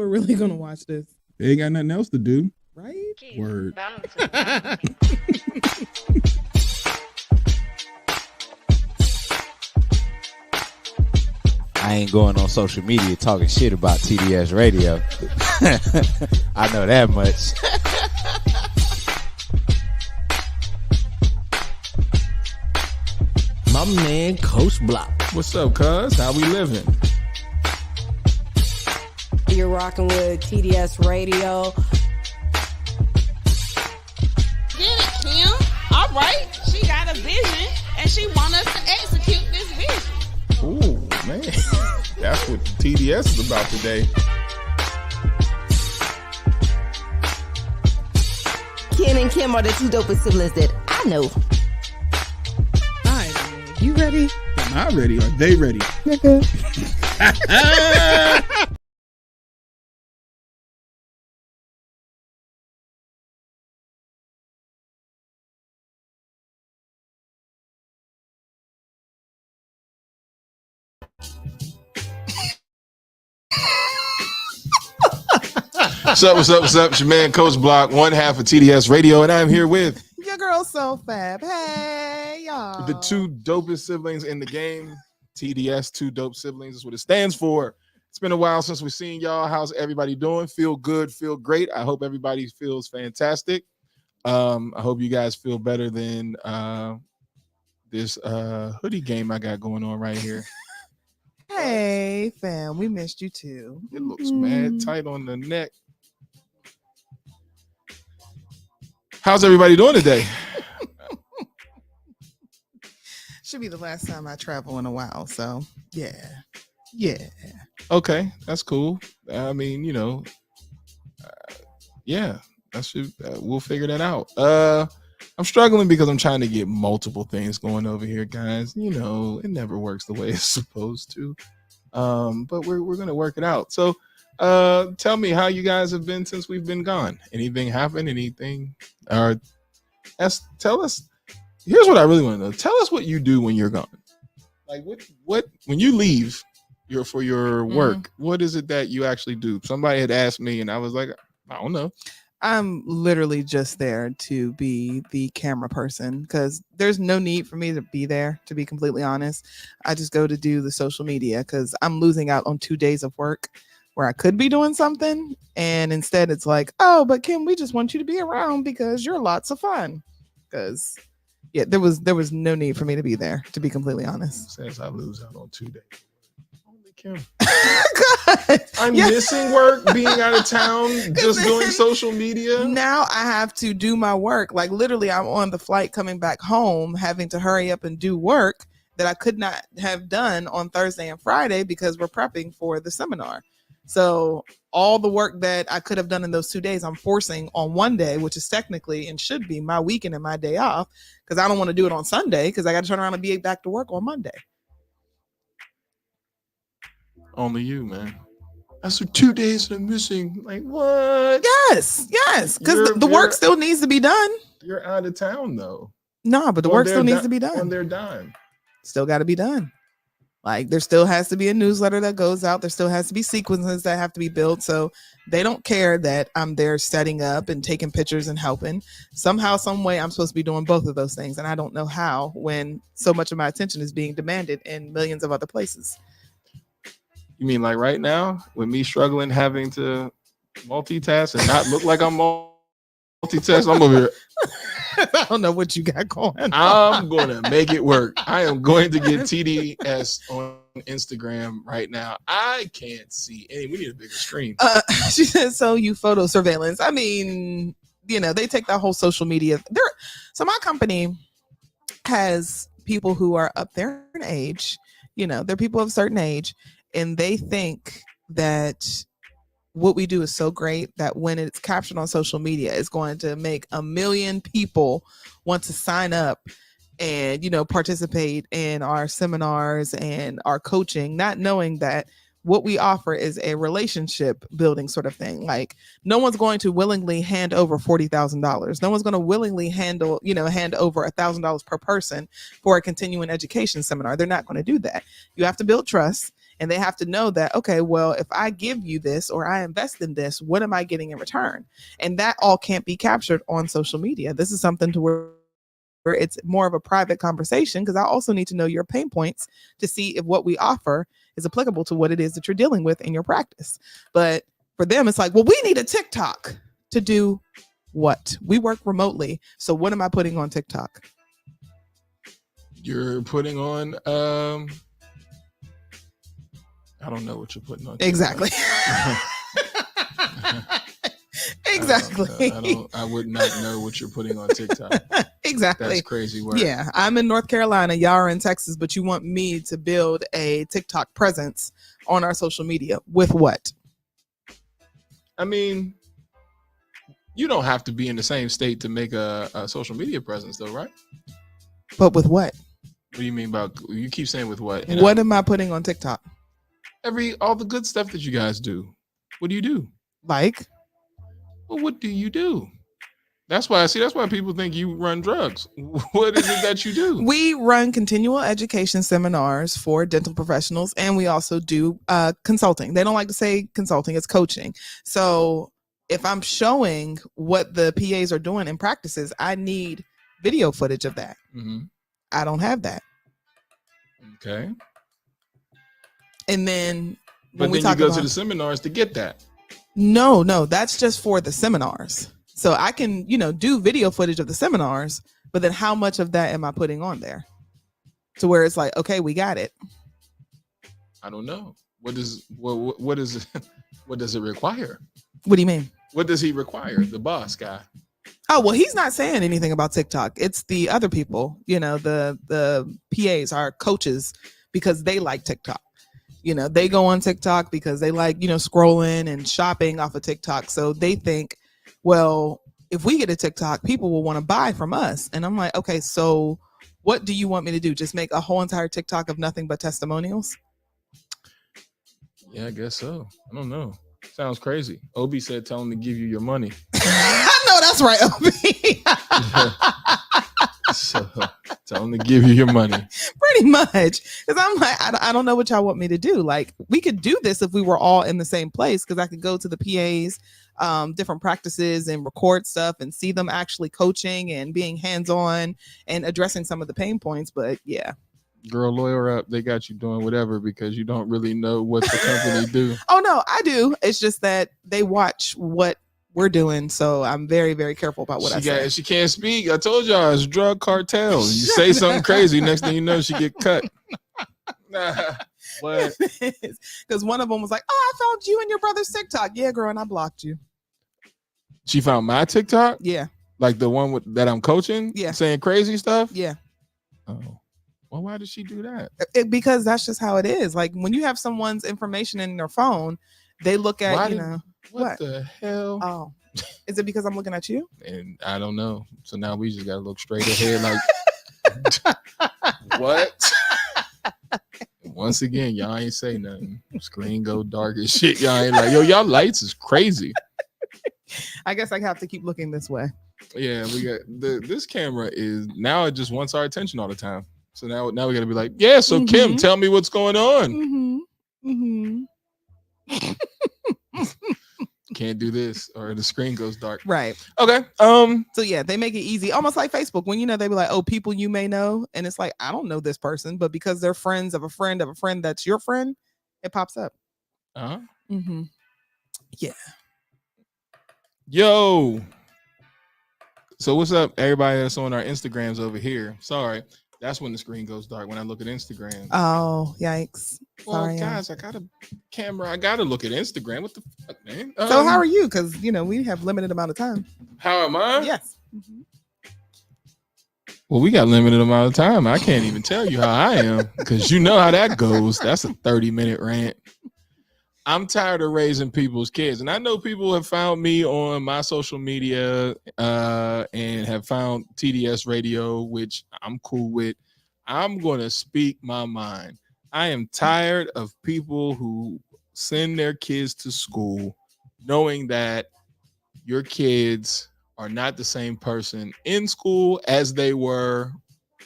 really gonna watch this, They ain't got nothing else to do. right? Word. I ain't going on social media talking shit about TDS Radio. I know that much. My man, Coach Block. What's up, cuz? How we living? You're rocking with TDS Radio. Get it, Kim. All right. She got a vision, and she want us to execute this vision. Ooh, man. That's what TDS is about today. Ken and Kim are the two dopest siblings that I know. All right, man. You ready? Am I ready? Are they ready? Nigga. What's up? It's your man, Coach Block, one half of TDS Radio, and I'm here with Your girl so fab. Hey, y'all. the two dopest siblings in the game. TDS, two dope siblings, is what it stands for. It's been a while since we've seen y'all. How's everybody doing? Feel good, feel great. I hope everybody feels fantastic. I hope you guys feel better than this hoodie game I got going on right here. Hey, fam. We missed you too. It looks mad tight on the neck. How's everybody doing today? Should be the last time I travel in a while. So, yeah. Okay, that's cool. I mean, yeah, that should we'll figure that out. I'm struggling because I'm trying to get multiple things going over here, guys. It never works the way it's supposed to. But we're gonna work it out. So, tell me how you guys have been since we've been gone. Anything happened? Anything? Or tell us. Here's what I really want to know. Tell us what you do when you're gone. Like what when you leave for your work, what is it that you actually do? Somebody had asked me and I was like, I don't know. I'm literally just there to be the camera person because there's no need for me to be there, to be completely honest. I just go to do the social media because I'm losing out on 2 days of work where I could be doing something. And instead it's like, oh, but Kim, we just want you to be around because you're lots of fun. Because yeah, there was no need for me to be there, to be completely honest. Says I lose out on 2 days. Only Kim. God. I'm missing work, being out of town, just doing social media. Now I have to do my work. Like literally, I'm on the flight coming back home, having to hurry up and do work that I could not have done on Thursday and Friday because we're prepping for the seminar. So all the work that I could have done in those 2 days, I'm forcing on one day, which is technically and should be my weekend and my day off, because I don't want to do it on Sunday because I got to turn around and be back to work on Monday. Only you, man. That's 2 days that I'm missing. Like what? Yes, because the work still needs to be done. You're out of town though. No, but the work still needs to be done. On their dime. Still got to be done. Like there still has to be a newsletter that goes out. There still has to be sequences that have to be built. So they don't care that I'm there setting up and taking pictures and helping. Somehow, some way, I'm supposed to be doing both of those things. And I don't know how when so much of my attention is being demanded in millions of other places. You mean like right now with me struggling, having to multitask and not look like I'm multitask? I'm over here. I don't know what you got going on. I'm going to make it work. I am going to get TDS on Instagram right now. I can't see any. We need a bigger screen. She said, so you photo surveillance. I mean, they take that whole social media. So my company has people who are up there in age. They're people of a certain age. And they think that what we do is so great that when it's captured on social media, it's going to make 1 million people want to sign up and, participate in our seminars and our coaching, not knowing that what we offer is a relationship building sort of thing. Like no one's going to willingly hand over $40,000. No one's going to willingly hand over $1,000 per person for a continuing education seminar. They're not going to do that. You have to build trust. And they have to know that, okay, well, if I give you this or I invest in this, what am I getting in return? And that all can't be captured on social media. This is something to where it's more of a private conversation, because I also need to know your pain points to see if what we offer is applicable to what it is that you're dealing with in your practice. But for them, it's like, well, we need a TikTok to do what? We work remotely. So what am I putting on TikTok? You're putting on I don't know what you're putting on TikTok. Exactly. Exactly. I would not know what you're putting on TikTok. Exactly. That's crazy work. Yeah, I'm in North Carolina, y'all are in Texas, but you want me to build a TikTok presence on our social media with what? I mean, you don't have to be in the same state to make a social media presence, though, right? But with what? What do you mean about? You keep saying with what? What am I putting on TikTok? All the good stuff that you guys do. What do you do? Like? Well, what do you do? That's why people think you run drugs. What is it that you do? We run continual education seminars for dental professionals, and we also do consulting. They don't like to say consulting, it's coaching. So if I'm showing what the PAs are doing in practices, I need video footage of that. Mm-hmm. I don't have that. Okay. And then but then you go to the seminars to get that. No, that's just for the seminars. So I can, do video footage of the seminars, but then how much of that am I putting on there? To where it's like, okay, we got it. I don't know. What does it require? What do you mean? What does he require? The boss guy. Oh, well, he's not saying anything about TikTok. It's the other people, the PAs, our coaches, because they like TikTok. They go on TikTok because they like, scrolling and shopping off of TikTok. So they think, well, if we get a TikTok, people will want to buy from us. And I'm like, okay, so what do you want me to do? Just make a whole entire TikTok of nothing but testimonials? Yeah, I guess so. I don't know. Sounds crazy. Obi said, tell him to give you your money. I know that's right, Obi. So tell him to give you your money. Pretty much. Because I'm like, I don't know what y'all want me to do. Like, we could do this if we were all in the same place, because I could go to the PAs, different practices, and record stuff and see them actually coaching and being hands-on and addressing some of the pain points. But yeah. Girl, lawyer up. They got you doing whatever because you don't really know what the company do. Oh, no, I do. It's just that they watch what we're doing, so I'm very, very careful about what I say. She can't speak. I told y'all it's drug cartel. You say something crazy, next thing you know, she get cut. What? Because one of them was like, "Oh, I found you and your brother's TikTok." Yeah, girl, and I blocked you. She found my TikTok? Yeah. Like the one that I'm coaching? Yeah. Saying crazy stuff? Yeah. Oh. Well, why did she do that? Because that's just how it is. Like, when you have someone's information in their phone, they look at, What the hell? Oh, is it because I'm looking at you? And I don't know. So now we just got to look straight ahead like, what? Once again, y'all ain't say nothing. Screen go dark as shit. Y'all ain't like, yo, y'all lights is crazy. I guess I have to keep looking this way. Yeah, we got this camera is now it just wants our attention all the time. So now we got to be like, yeah. So Kim, tell me what's going on. Can't do this, or the screen goes dark. Right. Okay. So yeah, they make it easy, almost like Facebook. When they be like, "Oh, people you may know," and it's like, I don't know this person, but because they're friends of a friend that's your friend, it pops up. Yeah. Yo. So what's up, everybody that's on our Instagrams over here? Sorry, that's when the screen goes dark when I look at Instagram. Oh, yikes! Well, sorry, guys, I got a camera. I got to look at Instagram. What the fuck, man? So how are you? Because we have limited amount of time. How am I? Yes. Well, we got limited amount of time. I can't even tell you how I am because you know how that goes. That's a 30-minute rant. I'm tired of raising people's kids. And I know people have found me on my social media and have found TDS Radio, which I'm cool with. I'm going to speak my mind. I am tired of people who send their kids to school knowing that your kids are not the same person in school as they were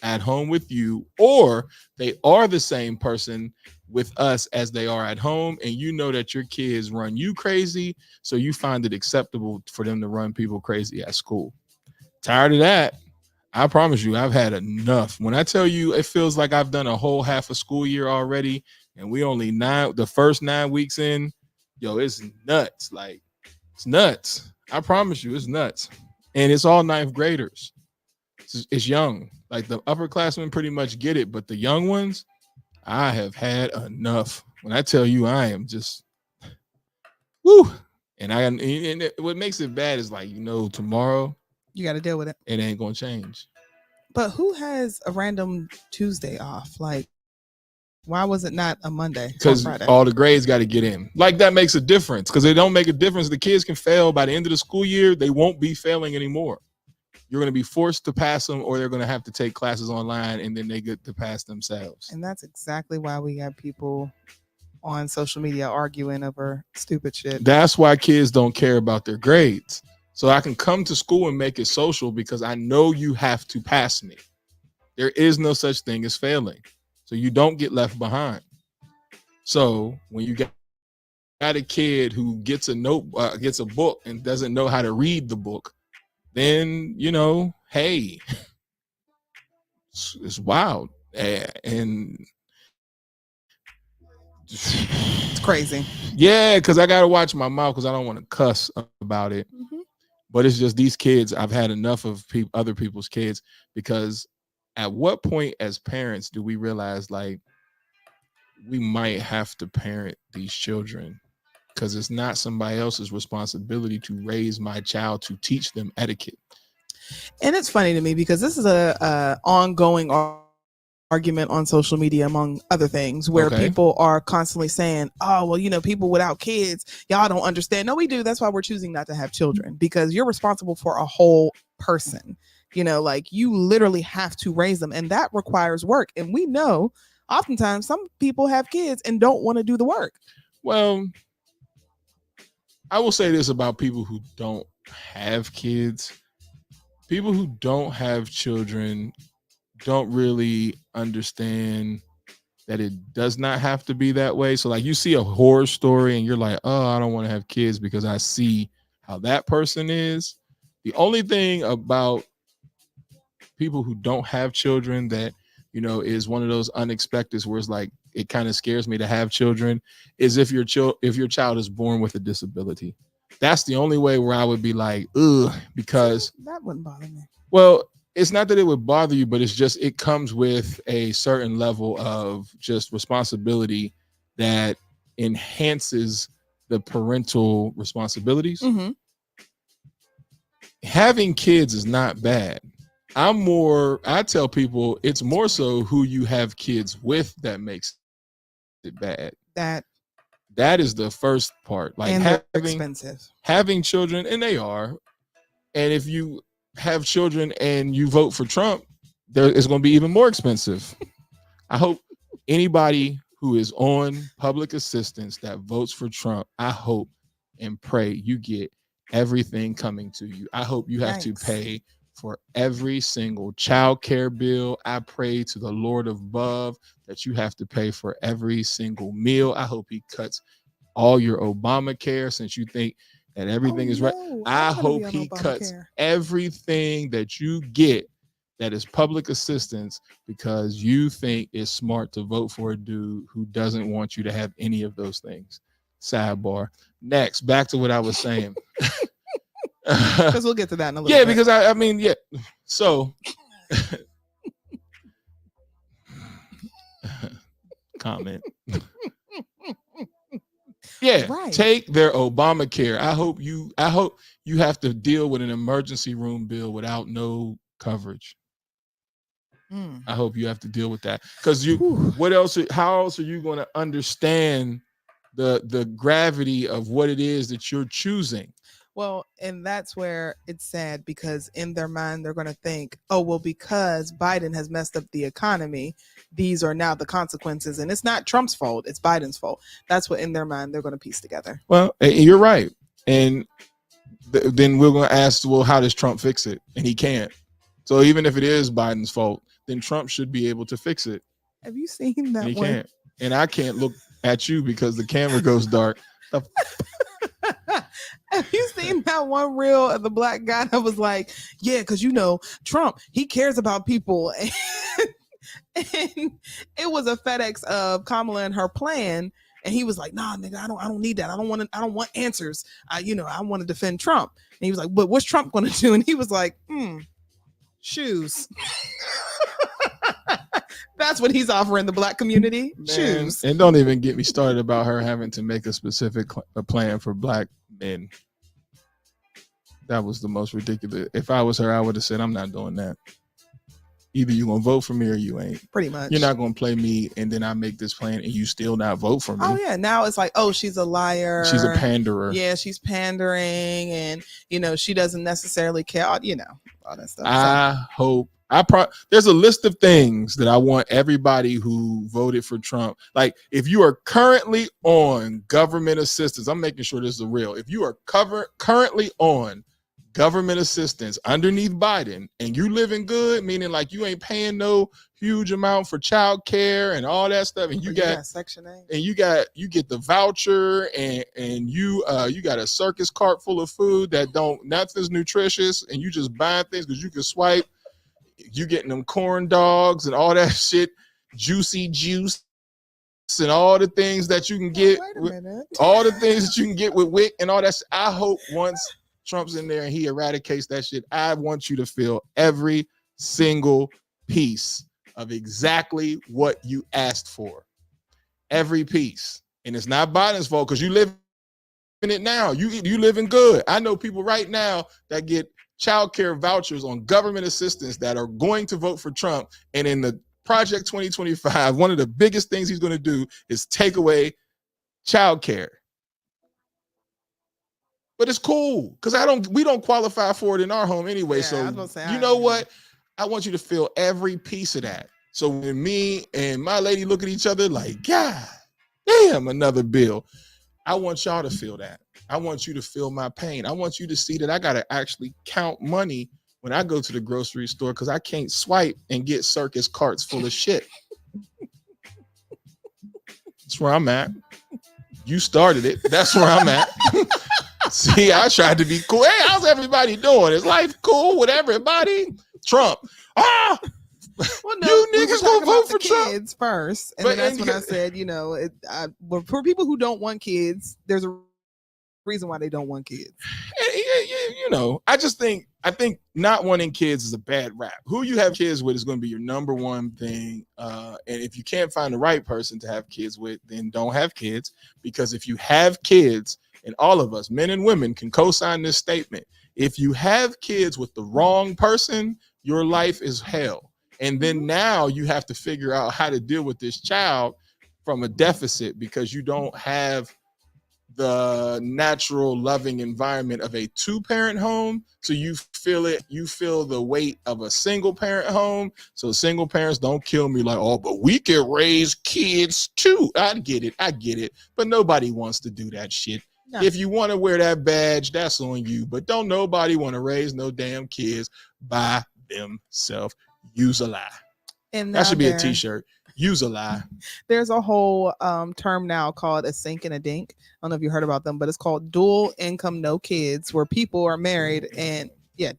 at home with you, or they are the same person with us as they are at home, and you know that your kids run you crazy, so you find it acceptable for them to run people crazy at school. Tired of that. I promise you, I've had enough. When I tell you, it feels like I've done a whole half a school year already, and we only the first 9 weeks in. Yo, it's nuts. Like, it's nuts. I promise you, it's nuts. And it's all ninth graders. It's young. Like, the upperclassmen pretty much get it, but the young ones, I have had enough. When I tell you, I am just, woo. And what makes it bad is, like, tomorrow You got to deal with it. it ain't gonna change. But who has a random Tuesday off? Like, why was it not a Monday? Because all the grades got to get in. Like, that makes a difference. Because it don't make a difference. The kids can fail by the end of the school year. They won't be failing anymore. You're going to be forced to pass them, or they're going to have to take classes online, and then they get to pass themselves. And that's exactly why we got people on social media arguing over stupid shit. That's why kids don't care about their grades. So I can come to school and make it social because I know you have to pass me. There is no such thing as failing. So you don't get left behind. So when you got a kid who gets gets a book and doesn't know how to read the book, then, hey, it's wild. And it's crazy. Yeah, because I got to watch my mouth because I don't want to cuss about it. Mm-hmm. But it's just these kids, I've had enough of other people's kids, because at what point as parents do we realize, like, we might have to parent these children, because it's not somebody else's responsibility to raise my child, to teach them etiquette. And it's funny to me because this is a ongoing argument on social media, among other things, where people are constantly saying, oh, well, people without kids, y'all don't understand. No, we do. That's why we're choosing not to have children, because you're responsible for a whole person. Like, you literally have to raise them, and that requires work. And we know oftentimes some people have kids and don't want to do the work. Well, I will say this about people who don't have kids. People who don't have children don't really understand that it does not have to be that way. So, like, you see a horror story and you're like, oh, I don't want to have kids because I see how that person is. The only thing about people who don't have children that, is one of those unexpected where it's like, it kind of scares me to have children, is if your child is born with a disability. That's the only way where I would be like, ugh, because that wouldn't bother me. Well, it's not that it would bother you, but it's just, it comes with a certain level of just responsibility that enhances the parental responsibilities. Mm-hmm. Having kids is not bad. I tell people it's more so who you have kids with that makes it bad. That is the first part. Like, and they're expensive. Having children, and they are. And if you have children and you vote for Trump, it's going to be even more expensive. I hope anybody who is on public assistance that votes for Trump, I hope and pray you get everything coming to you. I hope you have to pay for every single child care bill. I pray to the Lord above that you have to pay for every single meal. I hope he cuts all your Obamacare, since you think that everything is right. I hope he cuts everything that you get that is public assistance, because you think it's smart to vote for a dude who doesn't want you to have any of those things. Sidebar. Next, back to what I was saying. Because we'll get to that in a little bit. Because I mean, yeah. So, comment. Yeah, right. Take their Obamacare. I hope you have to deal with an emergency room bill without no coverage. I hope you have to deal with that, because how else are you going to understand the gravity of what it is that you're choosing? Well, and that's where it's sad, because in their mind, they're going to think, oh, well, because Biden has messed up the economy, these are now the consequences. And it's not Trump's fault. It's Biden's fault. That's what in their mind they're going to piece together. Well, you're right. And then we're going to ask, well, how does Trump fix it? And he can't. So even if it is Biden's fault, then Trump should be able to fix it. Have you seen that he one? Can't. and I can't look at you because the camera goes dark. Have you seen that one reel of the black guy that was like, yeah, because Trump, he cares about people. And it was a FedEx of Kamala and her plan. And he was like, nah, nigga, I don't need that. I don't want answers. I want to defend Trump. And he was like, but what's Trump going to do? And he was like, shoes. That's what he's offering the black community. Man, shoes. And don't even get me started about her having to make a specific plan for black men. That was the most ridiculous. If I was her, I would have said, I'm not doing that. Either you're going to vote for me or you ain't. Pretty much. You're not going to play me and then I make this plan and you still not vote for me. Oh, yeah. Now it's like, oh, she's a liar. She's a panderer. Yeah, she's pandering and, she doesn't necessarily care, all that stuff. There's a list of things that I want everybody who voted for Trump. Like, if you are currently on government assistance, I'm making sure this is real. If you are currently on government assistance underneath Biden and you living good, meaning like you ain't paying no huge amount for child care and all that stuff, and you got Section 8, and you get the voucher and you got a circus cart full of food that nothing's nutritious, and you just buying things because you can swipe. You getting them corn dogs and all that shit, juicy juice and all the things that you can get, all the things that you can get with WIC and all that. I hope once Trump's in there and he eradicates that shit, I want you to feel every single piece of exactly what you asked for. Every piece. And it's not Biden's fault because you live in it now. You living good. I know people right now that get child care vouchers on government assistance that are going to vote for Trump. And in the Project 2025, one of the biggest things he's going to do is take away child care. But it's cool because we don't qualify for it in our home anyway. Yeah, so you know what? I want you to feel every piece of that. So when me and my lady look at each other like, God damn, another bill. I want y'all to feel that. I want you to feel my pain. I want you to see that I got to actually count money when I go to the grocery store because I can't swipe and get circus carts full of shit. That's where I'm at. You started it. That's where I'm at. See, I tried to be cool. Hey, how's everybody doing? Is life cool with everybody? Trump. Well, no, you niggas gonna vote for Trump kids first, and then that's when I said, for people who don't want kids, there's a reason why they don't want kids. I think not wanting kids is a bad rap. Who you have kids with is going to be your number one thing. And if you can't find the right person to have kids with, then don't have kids. Because if you have kids, and all of us, men and women, can co-sign this statement. If you have kids with the wrong person, your life is hell. And then now you have to figure out how to deal with this child from a deficit because you don't have the natural loving environment of a two-parent home. So you feel the weight of a single parent home. So single parents don't kill me like, oh, but we can raise kids too. I get it. But nobody wants to do that shit. No. If you want to wear that badge, that's on you. But don't nobody want to raise no damn kids by themselves. Use a lie. And that should be a t-shirt. Use a lie. There's a whole term now called a sink and a dink. I don't know if you heard about them, but it's called dual income, no kids, where people are married and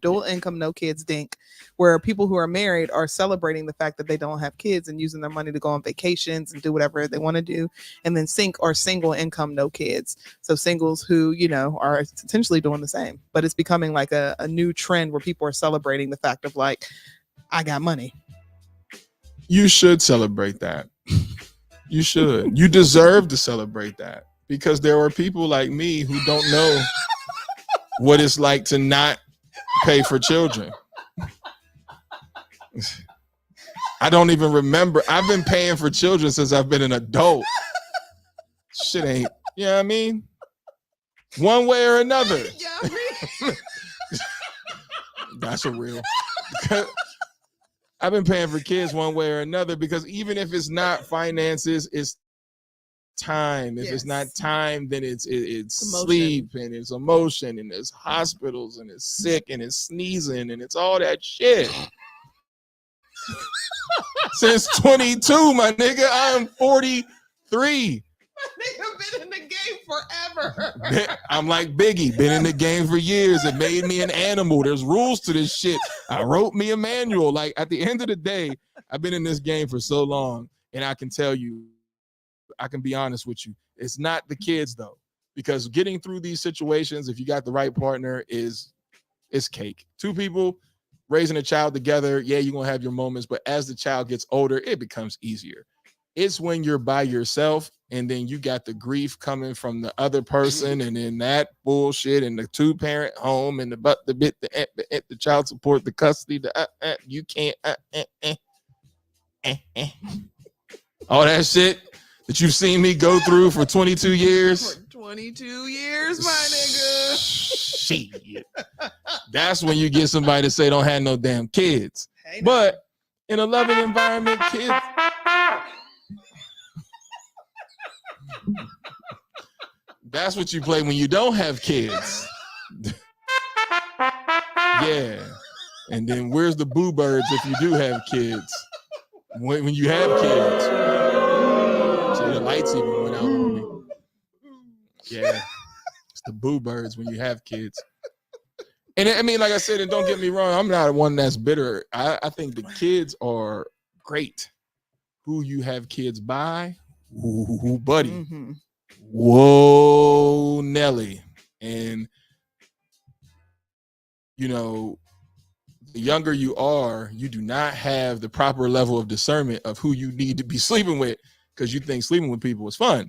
dual income, no kids dink, where people who are married are celebrating the fact that they don't have kids and using their money to go on vacations and do whatever they want to do. And then sink or single income, no kids. So singles who, are essentially doing the same, but it's becoming like a new trend where people are celebrating the fact of like, I got money. You should celebrate that. You should. You deserve to celebrate that because there are people like me who don't know what it's like to not pay for children. I don't even remember. I've been paying for children since I've been an adult. Shit ain't, you know what I mean? One way or another. Yeah, I mean. That's a real. I've been paying for kids one way or another because even if it's not finances, it's time. If it's not time, then it's sleep and it's emotion and it's hospitals and it's sick and it's sneezing and it's all that shit. Since 22, my nigga, I am 40 3. Nigga been in the game forever. I'm like Biggie, been in the game for years. It made me an animal. There's rules to this shit. I wrote me a manual. Like, at the end of the day, I've been in this game for so long, and I can tell you, I can be honest with you, it's not the kids though, because getting through these situations, if you got the right partner, it's cake. 2 people raising a child together, yeah, you're gonna have your moments, but as the child gets older, it becomes easier. It's when you're by yourself and then you got the grief coming from the other person, and then that bullshit, and the 2-parent home, and the child support, the custody, you can't all that shit that you've seen me go through for 22 years. For 22 years, my nigga. Shit. That's when you get somebody to say don't have no damn kids. Hey, But in a loving environment, kids. That's what you play when you don't have kids. Yeah. And then where's the boo birds if you do have kids? When you have kids. So the lights even went out on me. Yeah. It's the boo birds when you have kids. And I mean, like I said, and don't get me wrong, I'm not one that's bitter. I think the kids are great. Who you have kids by? Ooh, buddy. Mm-hmm. Whoa, Nelly. And, you know, the younger you are, you do not have the proper level of discernment of who you need to be sleeping with, because you think sleeping with people is fun.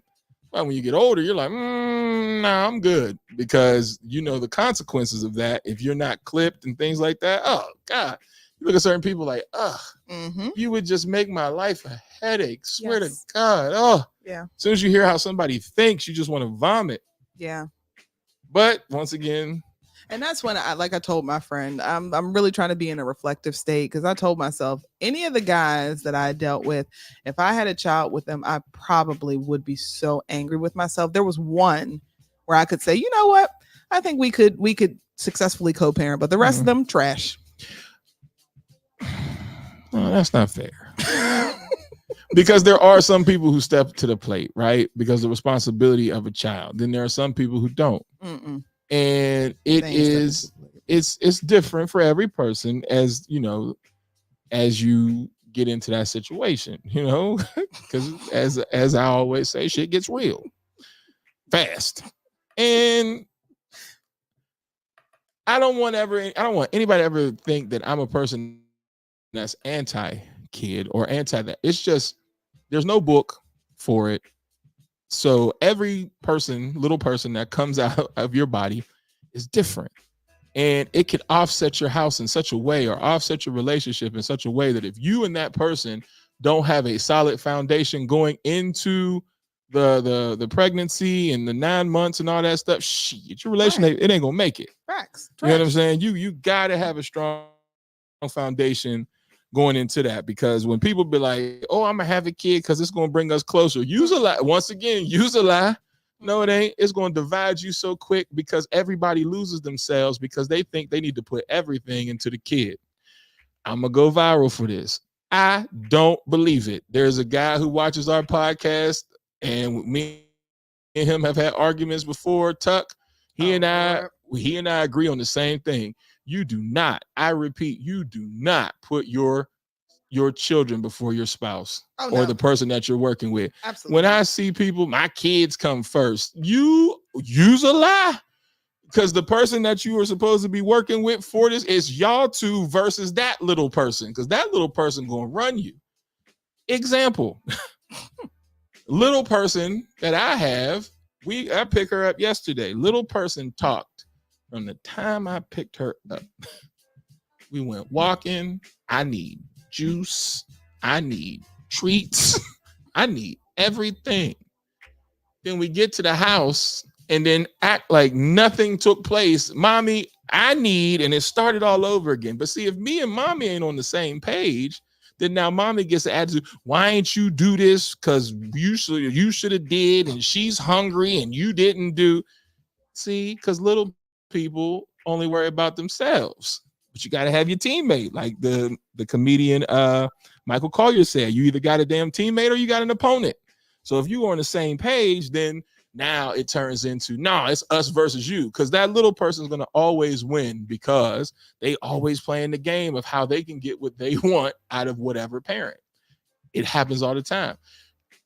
But when you get older, you're like, nah, I'm good, because you know the consequences of that if you're not clipped and things like that. Oh, God. You look at certain people like, you would just make my life a headache. Swear to God. Oh, yeah. As soon as you hear how somebody thinks, you just want to vomit. Yeah. But once again, and that's when I told my friend, I'm really trying to be in a reflective state, because I told myself any of the guys that I dealt with, if I had a child with them, I probably would be so angry with myself. There was one where I could say, you know what? I think we could successfully co-parent, but the rest of them trash. No, that's not fair. Because there are some people who step to the plate, right? Because the responsibility of a child. Then there are some people who don't. And it's different for every person, as you know, as you get into that situation, you know, because as I always say, shit gets real fast. And I don't want anybody to ever think that I'm a person that's anti-kid or anti that. It's just there's no book for it. So every little person that comes out of your body is different. And it could offset your house in such a way, or offset your relationship in such a way, that if you and that person don't have a solid foundation going into the pregnancy and the 9 months and all that stuff, shit, your relationship, it ain't gonna make it. Facts. You know what I'm saying? You gotta have a strong foundation going into that, because when people be like, oh, I'm gonna have a kid because it's gonna bring us closer, use a lie. Once again, use a lie. No, it ain't. It's gonna divide you so quick, because everybody loses themselves because they think they need to put everything into the kid. I'm gonna go viral for this. I don't believe it. There's a guy who watches our podcast, and me and him have had arguments before. Tuck, he and I agree on the same thing. You do not, I repeat, you do not put your children before your spouse or the person that you're working with. Absolutely. When I see people, my kids come first, you use a lie, because the person that you were supposed to be working with for this is y'all two versus that little person, because that little person gonna run you. Example, little person that I have, I picked her up yesterday. Little person talked from the time I picked her up. We went walking. I need juice. I need treats. I need everything. Then we get to the house and then act like nothing took place. Mommy, I need, and it started all over again. But see, if me and mommy ain't on the same page, then now mommy gets the attitude, why ain't you do this? Because you should have did, and she's hungry and you didn't do. See, because little people only worry about themselves. But you got to have your teammate. Like the comedian Michael Collier said, you either got a damn teammate or you got an opponent. So if you are on the same page, then now it turns into, no, it's us versus you, because that little person is going to always win because they always playing the game of how they can get what they want out of whatever parent. It happens all the time.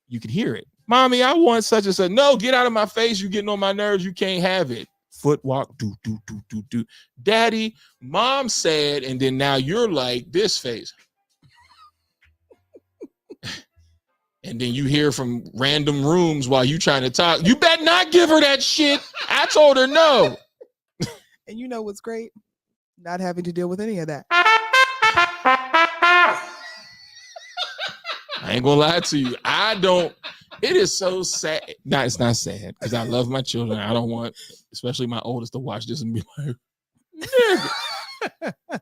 You can hear it. Mommy, I want such and such. No, get out of my face. You're getting on my nerves. You can't have it. Footwalk, do, do, do, do, do. Daddy, mom said, and then now you're like this face. And then you hear from random rooms while you trying to talk. You better not give her that shit. I told her no. And you know what's great? Not having to deal with any of that. I ain't gonna lie to you. I don't. It is so sad. No, it's not sad because I love my children. I don't want, especially my oldest, to watch this and be like, nigga.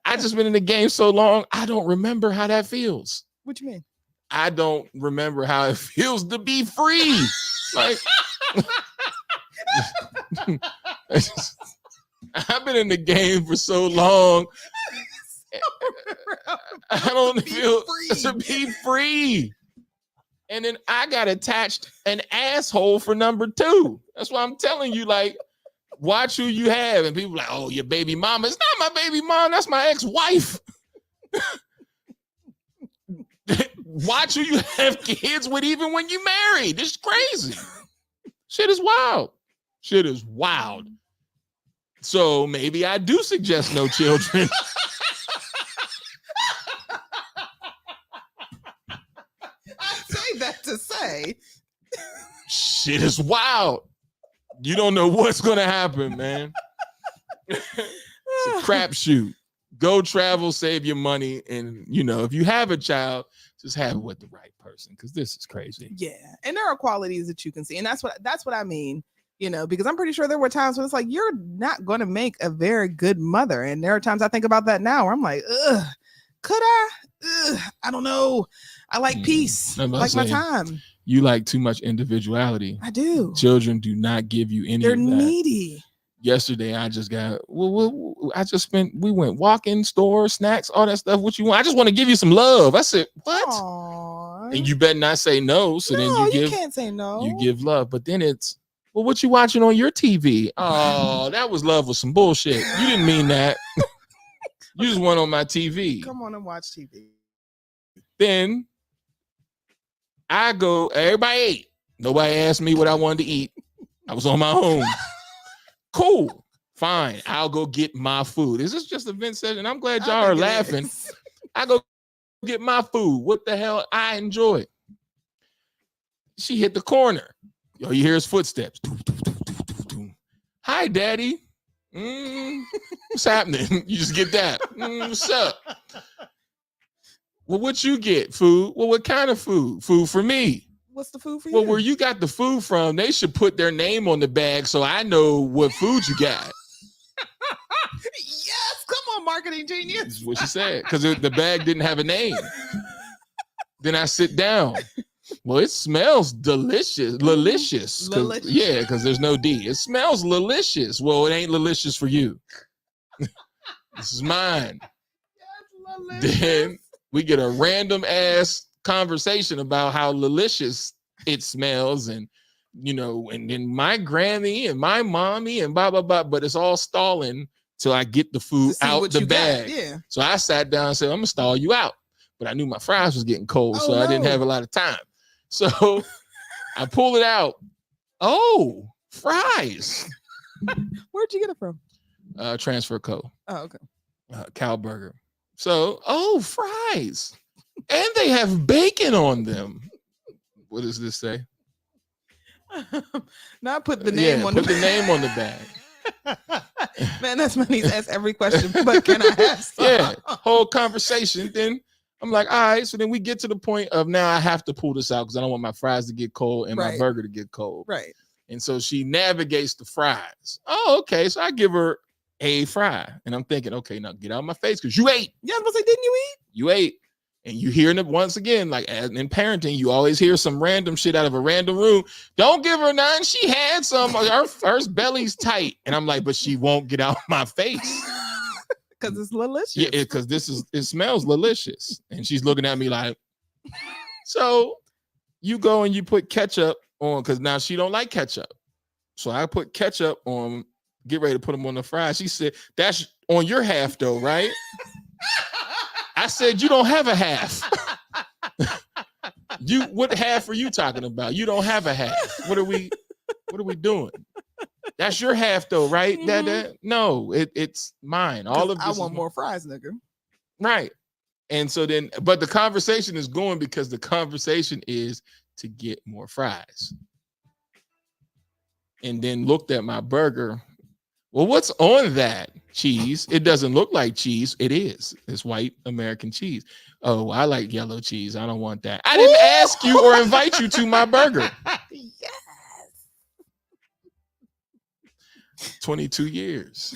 I just been in the game so long. I don't remember how that feels. What you mean? I don't remember how it feels to be free. Like, I've been in the game for so long. I don't feel to be free. And then I got attached an asshole for number 2. That's why I'm telling you, like, watch who you have. And people like, oh, your baby mama. It's not my baby mom. That's my ex-wife. Watch who you have kids with even when you married. This is crazy. Shit is wild. Shit is wild. So maybe I do suggest no children. I say that to say. Shit is wild. You don't know what's going to happen, man. It's a crapshoot. Go travel, save your money. And, you know, if you have a child, just have it with the right person, because this is crazy. Yeah. And there are qualities that you can see. And that's what I mean, you know, because I'm pretty sure there were times when it's like, you're not going to make a very good mother. And there are times I think about that now where I'm like, ugh, could I? Ugh, I don't know. I like peace. I like my time. You like too much individuality. I do. Children do not give you any They're of that. needy. Yesterday, I just got, we went walking, store, snacks, all that stuff. What you want? I just want to give you some love. I said, what? Aww. And you better not say no. So then you can't say no. You give love. But then it's, well, what you watching on your TV? Oh, that was love with some bullshit. You didn't mean that. You just went on my TV. Come on and watch TV. Then I go, everybody ate. Nobody asked me what I wanted to eat. I was on my own. Cool. Fine. I'll go get my food. Is this just a vent session? I'm glad y'all are laughing. I go get my food. What the hell? I enjoy it. She hit the corner. Yo, you hear his footsteps. Hi, Daddy. What's happening? You just get that. What's up? Well, what you get? Food? Well, what kind of food? Food for me. What's the food for you? Well, where you got the food from, they should put their name on the bag so I know what food you got. Yes, come on, marketing genius. That's what she said, because the bag didn't have a name. Then I sit down. Well, it smells delicious. Yeah, because there's no D. It smells delicious. Well, it ain't delicious for you. This is mine. Yes, then we get a random ass conversation about how delicious it smells, and you know, and then my granny and my mommy and blah blah blah, but it's all stalling till I get the food out the bag. Yeah. So I sat down and said, I'm gonna stall you out, but I knew my fries was getting cold, so I didn't have a lot of time. So I pull it out. Oh, fries. Where'd you get it from? Transfer Co. Oh, okay. Cow Burger. So, fries. And they have bacon on them. What does this say? Not put the name on the name on the bag. Man, that's when he's asked every question. But can I ask? Yeah, whole conversation. Then I'm like, all right. So then we get to the point of now I have to pull this out because I don't want my fries to get cold and my burger to get cold. Right. And so she navigates the fries. Oh, okay. So I give her a fry, and I'm thinking, okay, now get out of my face because you ate. Yeah, I was gonna say, didn't you eat? You ate. And you hearing it once again, like in parenting, you always hear some random shit out of a random room. Don't give her none. She had some. Her belly's tight. And I'm like, but she won't get out my face. Because it's delicious. Yeah, because it smells delicious. And she's looking at me like, so you go and you put ketchup on, because now she don't like ketchup. So I put ketchup on, get ready to put them on the fries. She said, that's on your half though, right? I said, you don't have a half. What half are you talking about? You don't have a half. What are we doing? That's your half though, right? Mhm. No, it's mine. All of this I is want more fries, nigga. right. And so then, but the conversation is going because the conversation is to get more fries. And then looked at my burger. Well, what's on that? Cheese. It doesn't look like cheese. It is. It's white American cheese. Oh, I like yellow cheese. I don't want that. I didn't ask you or invite you to my burger. Yes. 22 years.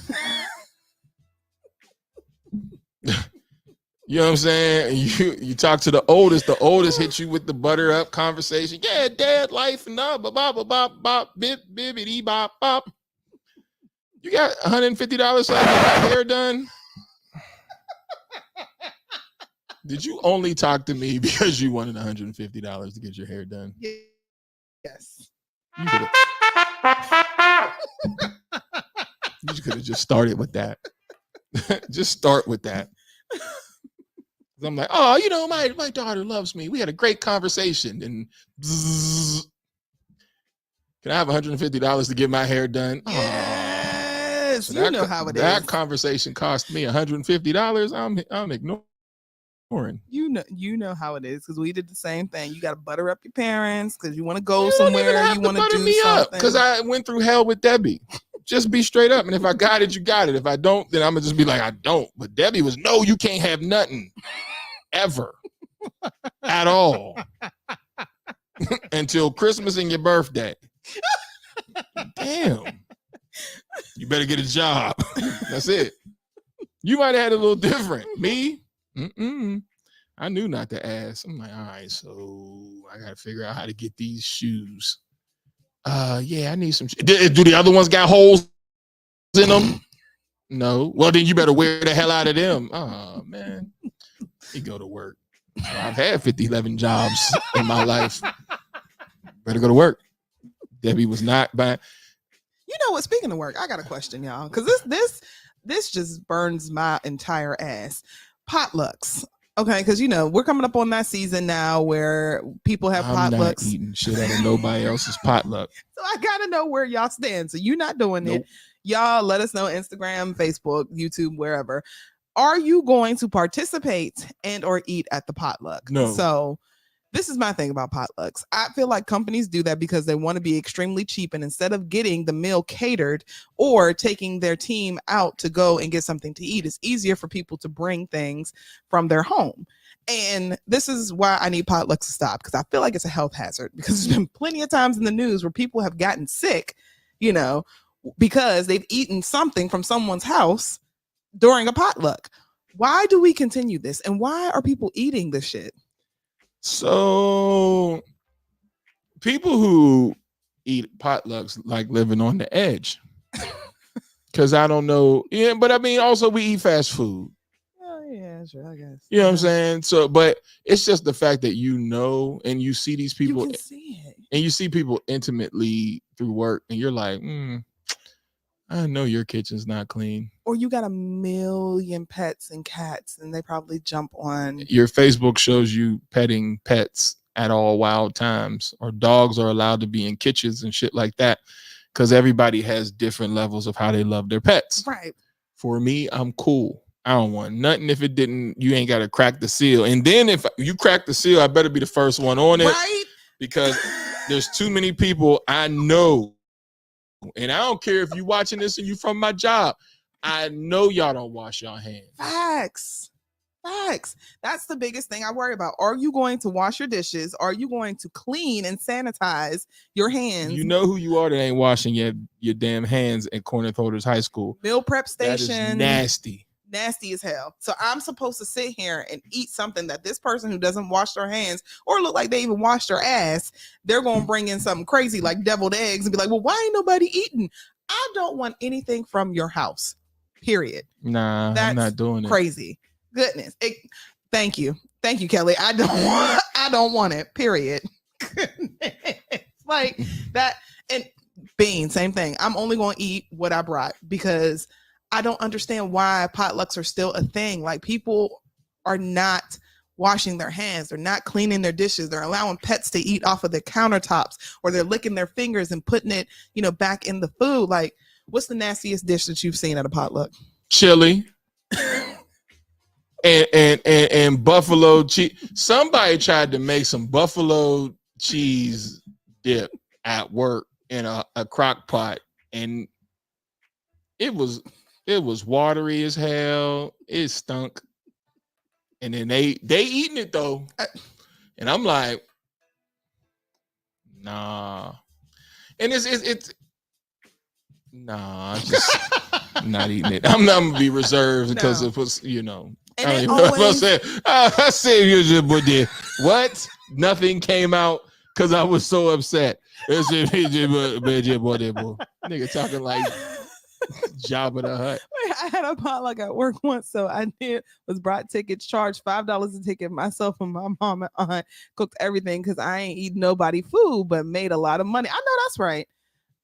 You know what I'm saying? You talk to the oldest hit you with the butter up conversation. Yeah, dad, life, and bop, bop, bop, bop, bibbity, bop, bop. You got $150 so I get my hair done? Did you only talk to me because you wanted $150 to get your hair done? Yes. You could have just started with that. Just start with that. I'm like, oh, my daughter loves me. We had a great conversation. And bzzz, can I have $150 to get my hair done? Yes. So you know how it is. That conversation cost me $150. I'm ignoring. You know how it is, because we did the same thing. You got to butter up your parents because you want to go You somewhere. Don't even have you to want to butter do me something. up because I went through hell with Debbie. Just be straight up. And if I got it, you got it. If I don't, then I'm going to just be like, I don't. But Debbie was, no, you can't have nothing. Ever. At all. Until Christmas and your birthday. Damn. You better get a job. That's it. You might have had a little different. Me? I knew not to ask. I'm like, all right, so I got to figure out how to get these shoes. Yeah, I need some. Do the other ones got holes in them? No. Well, then you better wear the hell out of them. Oh, man. You go to work. I've had 11 jobs in my life. Better go to work. Debbie was not buying. You know what? Speaking of work, I got a question, y'all, because this just burns my entire ass. Potlucks. Okay, because we're coming up on that season now where people have I'm potlucks. not eating shit out of nobody else's potluck. So I gotta know where y'all stand. So you're not doing Nope. it. Y'all let us know. Instagram, Facebook, YouTube, wherever. Are you going to participate and or eat at the potluck? No. So this is my thing about potlucks. I feel like companies do that because they want to be extremely cheap, and instead of getting the meal catered or taking their team out to go and get something to eat, it's easier for people to bring things from their home. And this is why I need potlucks to stop, because I feel like it's a health hazard, because there's been plenty of times in the news where people have gotten sick, because they've eaten something from someone's house during a potluck. Why do we continue this? And why are people eating this shit? So people who eat potlucks like living on the edge. Because I don't know. Yeah, but I mean, also we eat fast food. Oh, yeah, sure, I guess. You know what I'm saying? So, but it's just the fact that and you see these people. You can see it. And you see people intimately through work, and you're like, I know your kitchen's not clean. Or you got a million pets and cats, and they probably jump on. Your Facebook shows you petting pets at all wild times, or dogs are allowed to be in kitchens and shit like that, because everybody has different levels of how they love their pets. Right. For me, I'm cool. I don't want nothing. If it didn't, you ain't got to crack the seal. And then if you crack the seal, I better be the first one on it. Right. Because there's too many people I know. And I don't care if you watching this and you from my job. I know y'all don't wash your hands. Facts. That's the biggest thing I worry about. Are you going to wash your dishes? Are you going to clean and sanitize your hands? You know who you are that ain't washing your damn hands at Corner Throwers High School. Meal prep station. That is nasty. Nasty as hell. So I'm supposed to sit here and eat something that this person who doesn't wash their hands or look like they even washed their ass, they're going to bring in something crazy like deviled eggs and be like, well, why ain't nobody eating? I don't want anything from your house, period. Nah, I'm not doing it. Crazy. Goodness. Thank you, Kelly. I don't want it, period. goodness. Like that. And bean, same thing. I'm only going to eat what I brought because I don't understand why potlucks are still a thing. Like people are not washing their hands. They're not cleaning their dishes. They're allowing pets to eat off of the countertops, or they're licking their fingers and putting it, back in the food. Like, what's the nastiest dish that you've seen at a potluck? Chili. and buffalo cheese. Somebody tried to make some buffalo cheese dip at work in a crock pot, and it was watery as hell. It stunk. And then they eating it though, and I'm like, nah. And it's nah. I'm just not eating it. I'm not gonna be reserved because it was And I don't even know what I said. I said you just but did what? Nothing came out because I was so upset. Nigga talking like Jabba the Hutt. I had a potluck at work once, so I was brought tickets, charged $5 a ticket. Myself and my mom and aunt cooked everything because I ain't eat nobody food, but made a lot of money. I know that's right.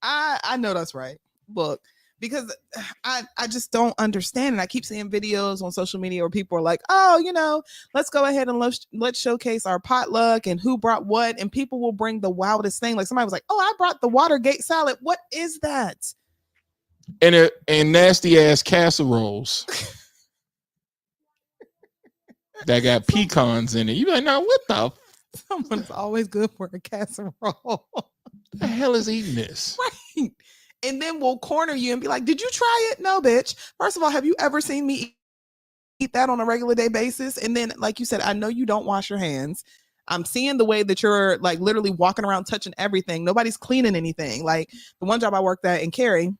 I know that's right. Look, because I just don't understand, and I keep seeing videos on social media where people are like, oh, let's go ahead and let's showcase our potluck and who brought what, and people will bring the wildest thing. Like somebody was like, oh, I brought the Watergate salad. What is that? And nasty ass casseroles that got pecans in it. You like, now what the Someone's always good for a casserole. the hell is eating this? Right. And then we'll corner you and be like, did you try it? No, bitch. First of all, have you ever seen me eat that on a regular day basis? And then, like you said, I know you don't wash your hands. I'm seeing the way that you're like literally walking around touching everything. Nobody's cleaning anything. Like the one job I worked at in Cary,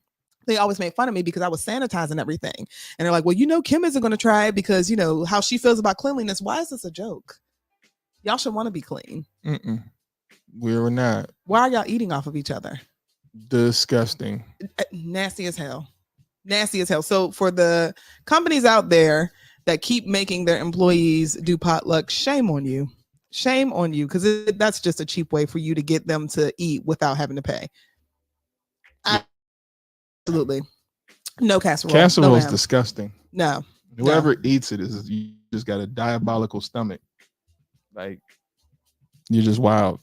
they always made fun of me because I was sanitizing everything. And they're like, well, Kim isn't going to try it because, how she feels about cleanliness. Why is this a joke? Y'all should want to be clean. We were not. Why are y'all eating off of each other? Disgusting. Nasty as hell. Nasty as hell. So for the companies out there that keep making their employees do potluck, shame on you. Shame on you, because that's just a cheap way for you to get them to eat without having to pay. Absolutely. No casserole. Casserole is no disgusting. No. Whoever eats it is you just got a diabolical stomach. Like, you're just wild.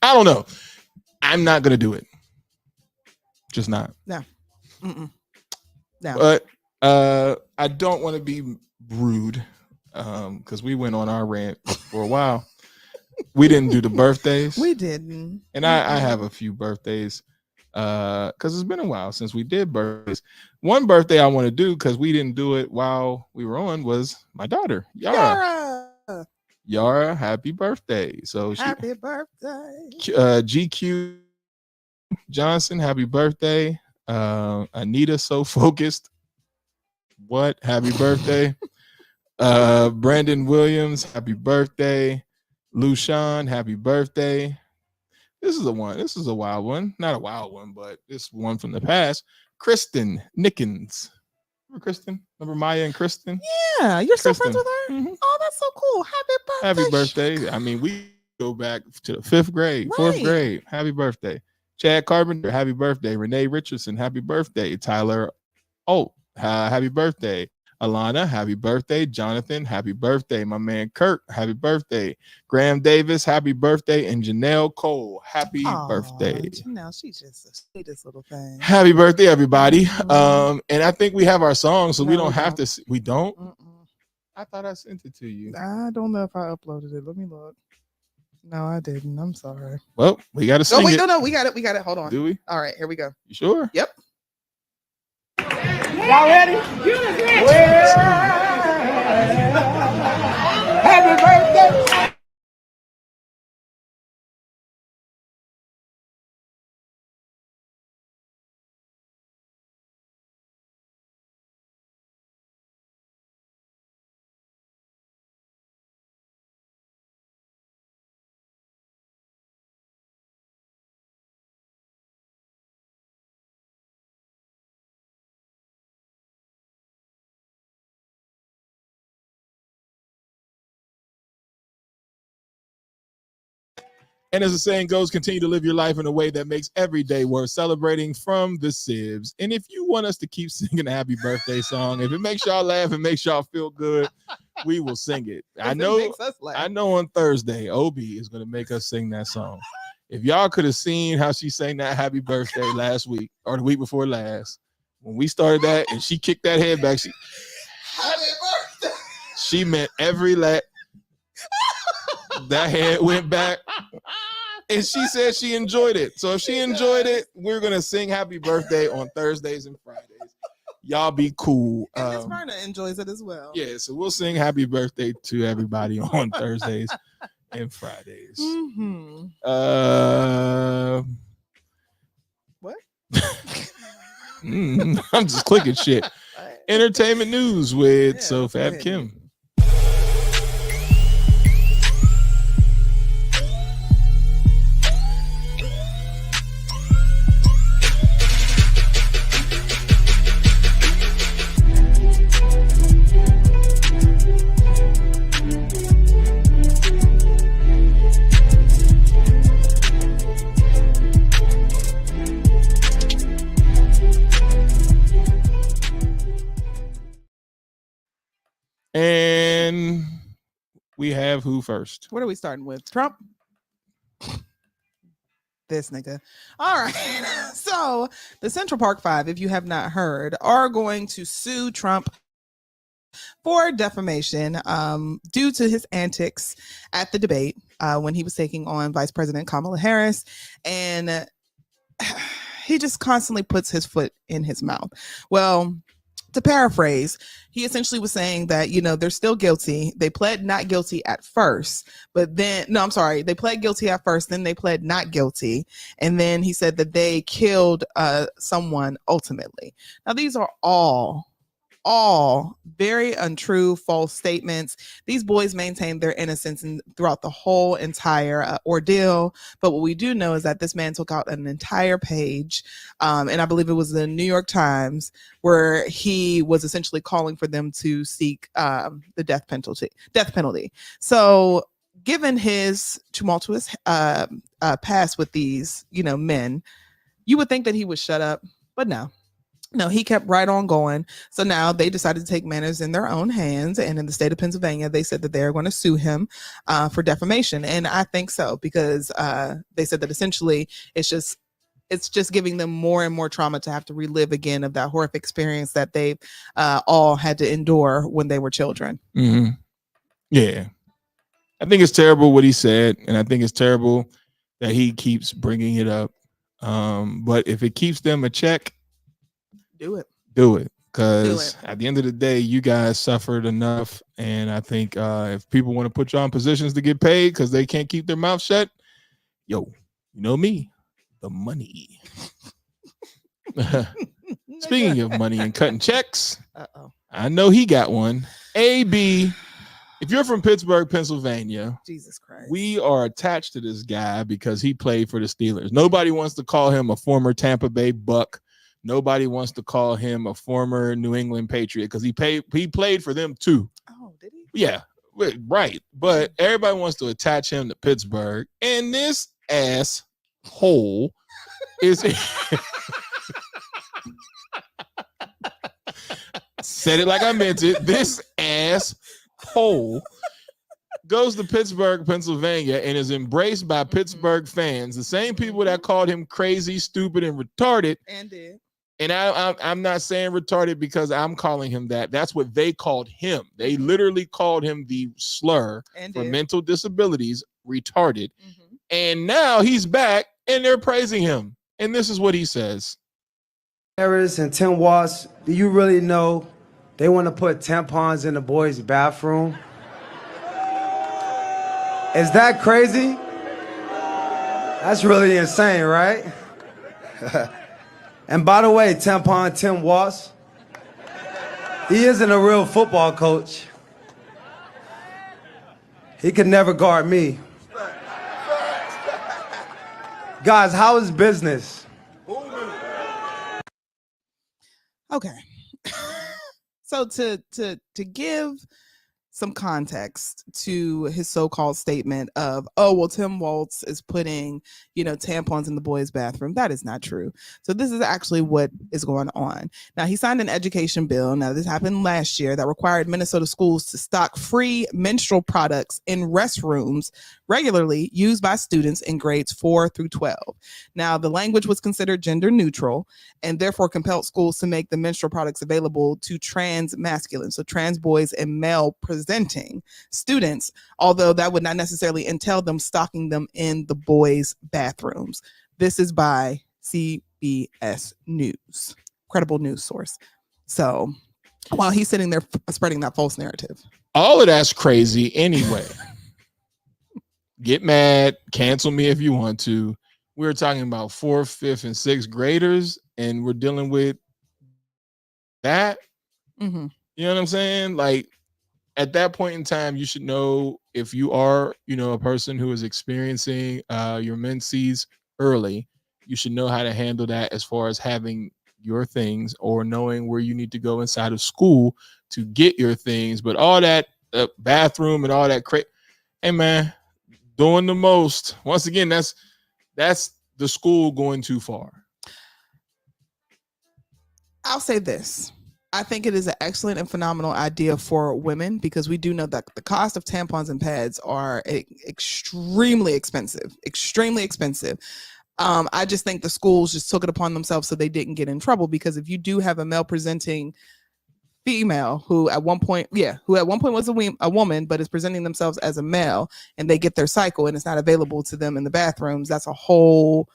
I don't know. I'm not gonna do it. Just not. No. No. But I don't want to be rude, because we went on our rant for a while. We didn't do the birthdays. We didn't. And I have a few birthdays, because it's been a while since we did birthdays. One birthday I want to do, because we didn't do it while we were on, was my daughter, Yara, happy birthday. So happy birthday. GQ Johnson, happy birthday. Anita, so focused. What? Happy birthday. Brandon Williams, happy birthday. Lushan, happy birthday. This is a wild one. Not a wild one, but this one from the past. Kristen Nickens. Remember Kristen? Remember Maya and Kristen? Yeah, you're still Kristen. friends with her? Mm-hmm. Oh, that's so cool. Happy birthday. I mean, we go back to the 5th grade, 4th grade. Happy birthday. Chad Carpenter, happy birthday. Renee Richardson, happy birthday. Tyler happy birthday. Alana, happy birthday. Jonathan, happy birthday. My man Kirk, happy birthday. Graham Davis, happy birthday. And Janelle Cole, happy birthday. Janelle, she's just the sweetest little thing. Happy birthday, everybody. And I think we have our song, so we don't have to. We don't? I thought I sent it to you. I don't know if I uploaded it. Let me look. No, I didn't. I'm sorry. Well, we got to sing it. No, we got it. We got it. Hold on. Do we? All right, here we go. You sure? Yep. Y'all ready? Well, happy birthday. And as the saying goes, continue to live your life in a way that makes every day worth celebrating from the Sibs. And if you want us to keep singing a happy birthday song, if it makes y'all laugh and makes y'all feel good, we will sing it. I know on Thursday, Obi is going to make us sing that song. If y'all could have seen how she sang that happy birthday last week or the week before last, when we started that and she kicked that head back, she meant every that head went back. And she said she enjoyed it. So if she enjoyed it, we're going to sing happy birthday on Thursdays and Fridays. Y'all be cool. And Miss Myrna enjoys it as well. Yeah, so we'll sing happy birthday to everybody on Thursdays and Fridays. Mm-hmm. What? I'm just clicking shit. Entertainment news with SoFab Kim. And we have who first? What are we starting with? Trump? This nigga. All right. So the Central Park Five, if you have not heard, are going to sue Trump for defamation due to his antics at the debate when he was taking on Vice President Kamala Harris. And he just constantly puts his foot in his mouth. Well, to paraphrase, he essentially was saying that, they're still guilty. They pled not guilty at first, but then, they pled guilty at first, then they pled not guilty. And then he said that they killed someone ultimately. Now, these are all very untrue, false statements. These boys maintained their innocence throughout the whole entire ordeal. But what we do know is that this man took out an entire page, and I believe it was the New York Times, where he was essentially calling for them to seek the death penalty. So, given his tumultuous past with these, men, you would think that he would shut up, but no. No, he kept right on going. So now they decided to take matters in their own hands. And in the state of Pennsylvania, they said that they're going to sue him for defamation. And I think so, because they said that essentially it's just giving them more and more trauma to have to relive again of that horrific experience that they all had to endure when they were children. Mm-hmm. Yeah. I think it's terrible what he said. And I think it's terrible that he keeps bringing it up. But if it keeps them a check, do it, because at the end of the day, you guys suffered enough. And I think if people want to put you on positions to get paid because they can't keep their mouth shut, you know me, the money. Speaking of money and cutting checks, I know he got one. AB, if you're from Pittsburgh, Pennsylvania, Jesus Christ, we are attached to this guy because he played for the Steelers. Nobody wants to call him a former Tampa Bay Buck. Nobody wants to call him a former New England Patriot because he played for them too. Oh, did he? Yeah, right. But everybody wants to attach him to Pittsburgh, and this asshole is said it like I meant it. This asshole goes to Pittsburgh, Pennsylvania, and is embraced by Pittsburgh fans, the same people that called him crazy, stupid, and retarded. And did. And I'm not saying retarded because I'm calling him that. That's what they called him. They literally called him the slur for mental disabilities, retarded. Mm-hmm. And now he's back and they're praising him. And this is what he says. Harris and Tim Watts, do you really know they want to put tampons in the boys' bathroom? Is that crazy? That's really insane, right? And by the way, Tampon Tim Watts, he isn't a real football coach. He could never guard me. Guys, how is business? Okay. So to give some context to his so-called statement of, oh, well, Tim Waltz is putting, tampons in the boys' bathroom. That is not true. So this is actually what is going on. Now, he signed an education bill. Now, this happened last year that required Minnesota schools to stock free menstrual products in restrooms regularly used by students in grades 4 through 12. Now, the language was considered gender neutral and therefore compelled schools to make the menstrual products available to trans masculine, so trans boys and male presenting students, although that would not necessarily entail them stocking them in the boys' bathrooms. This is by CBS News, credible news source. So while he's sitting there spreading that false narrative. All of that's crazy anyway. Get mad, cancel me if you want to. We're talking about 4th, 5th, and 6th graders, and we're dealing with that. Mm-hmm. You know what I'm saying? Like, at that point in time, you should know if you are, a person who is experiencing your menses early, you should know how to handle that as far as having your things or knowing where you need to go inside of school to get your things. But all that bathroom and all that hey man, doing the most. Once again, that's the school going too far. I'll say this. I think it is an excellent and phenomenal idea for women because we do know that the cost of tampons and pads are extremely expensive. I just think the schools just took it upon themselves so they didn't get in trouble, because if you do have a male presenting female who at one point was a woman but is presenting themselves as a male and they get their cycle and it's not available to them in the bathrooms, that's a whole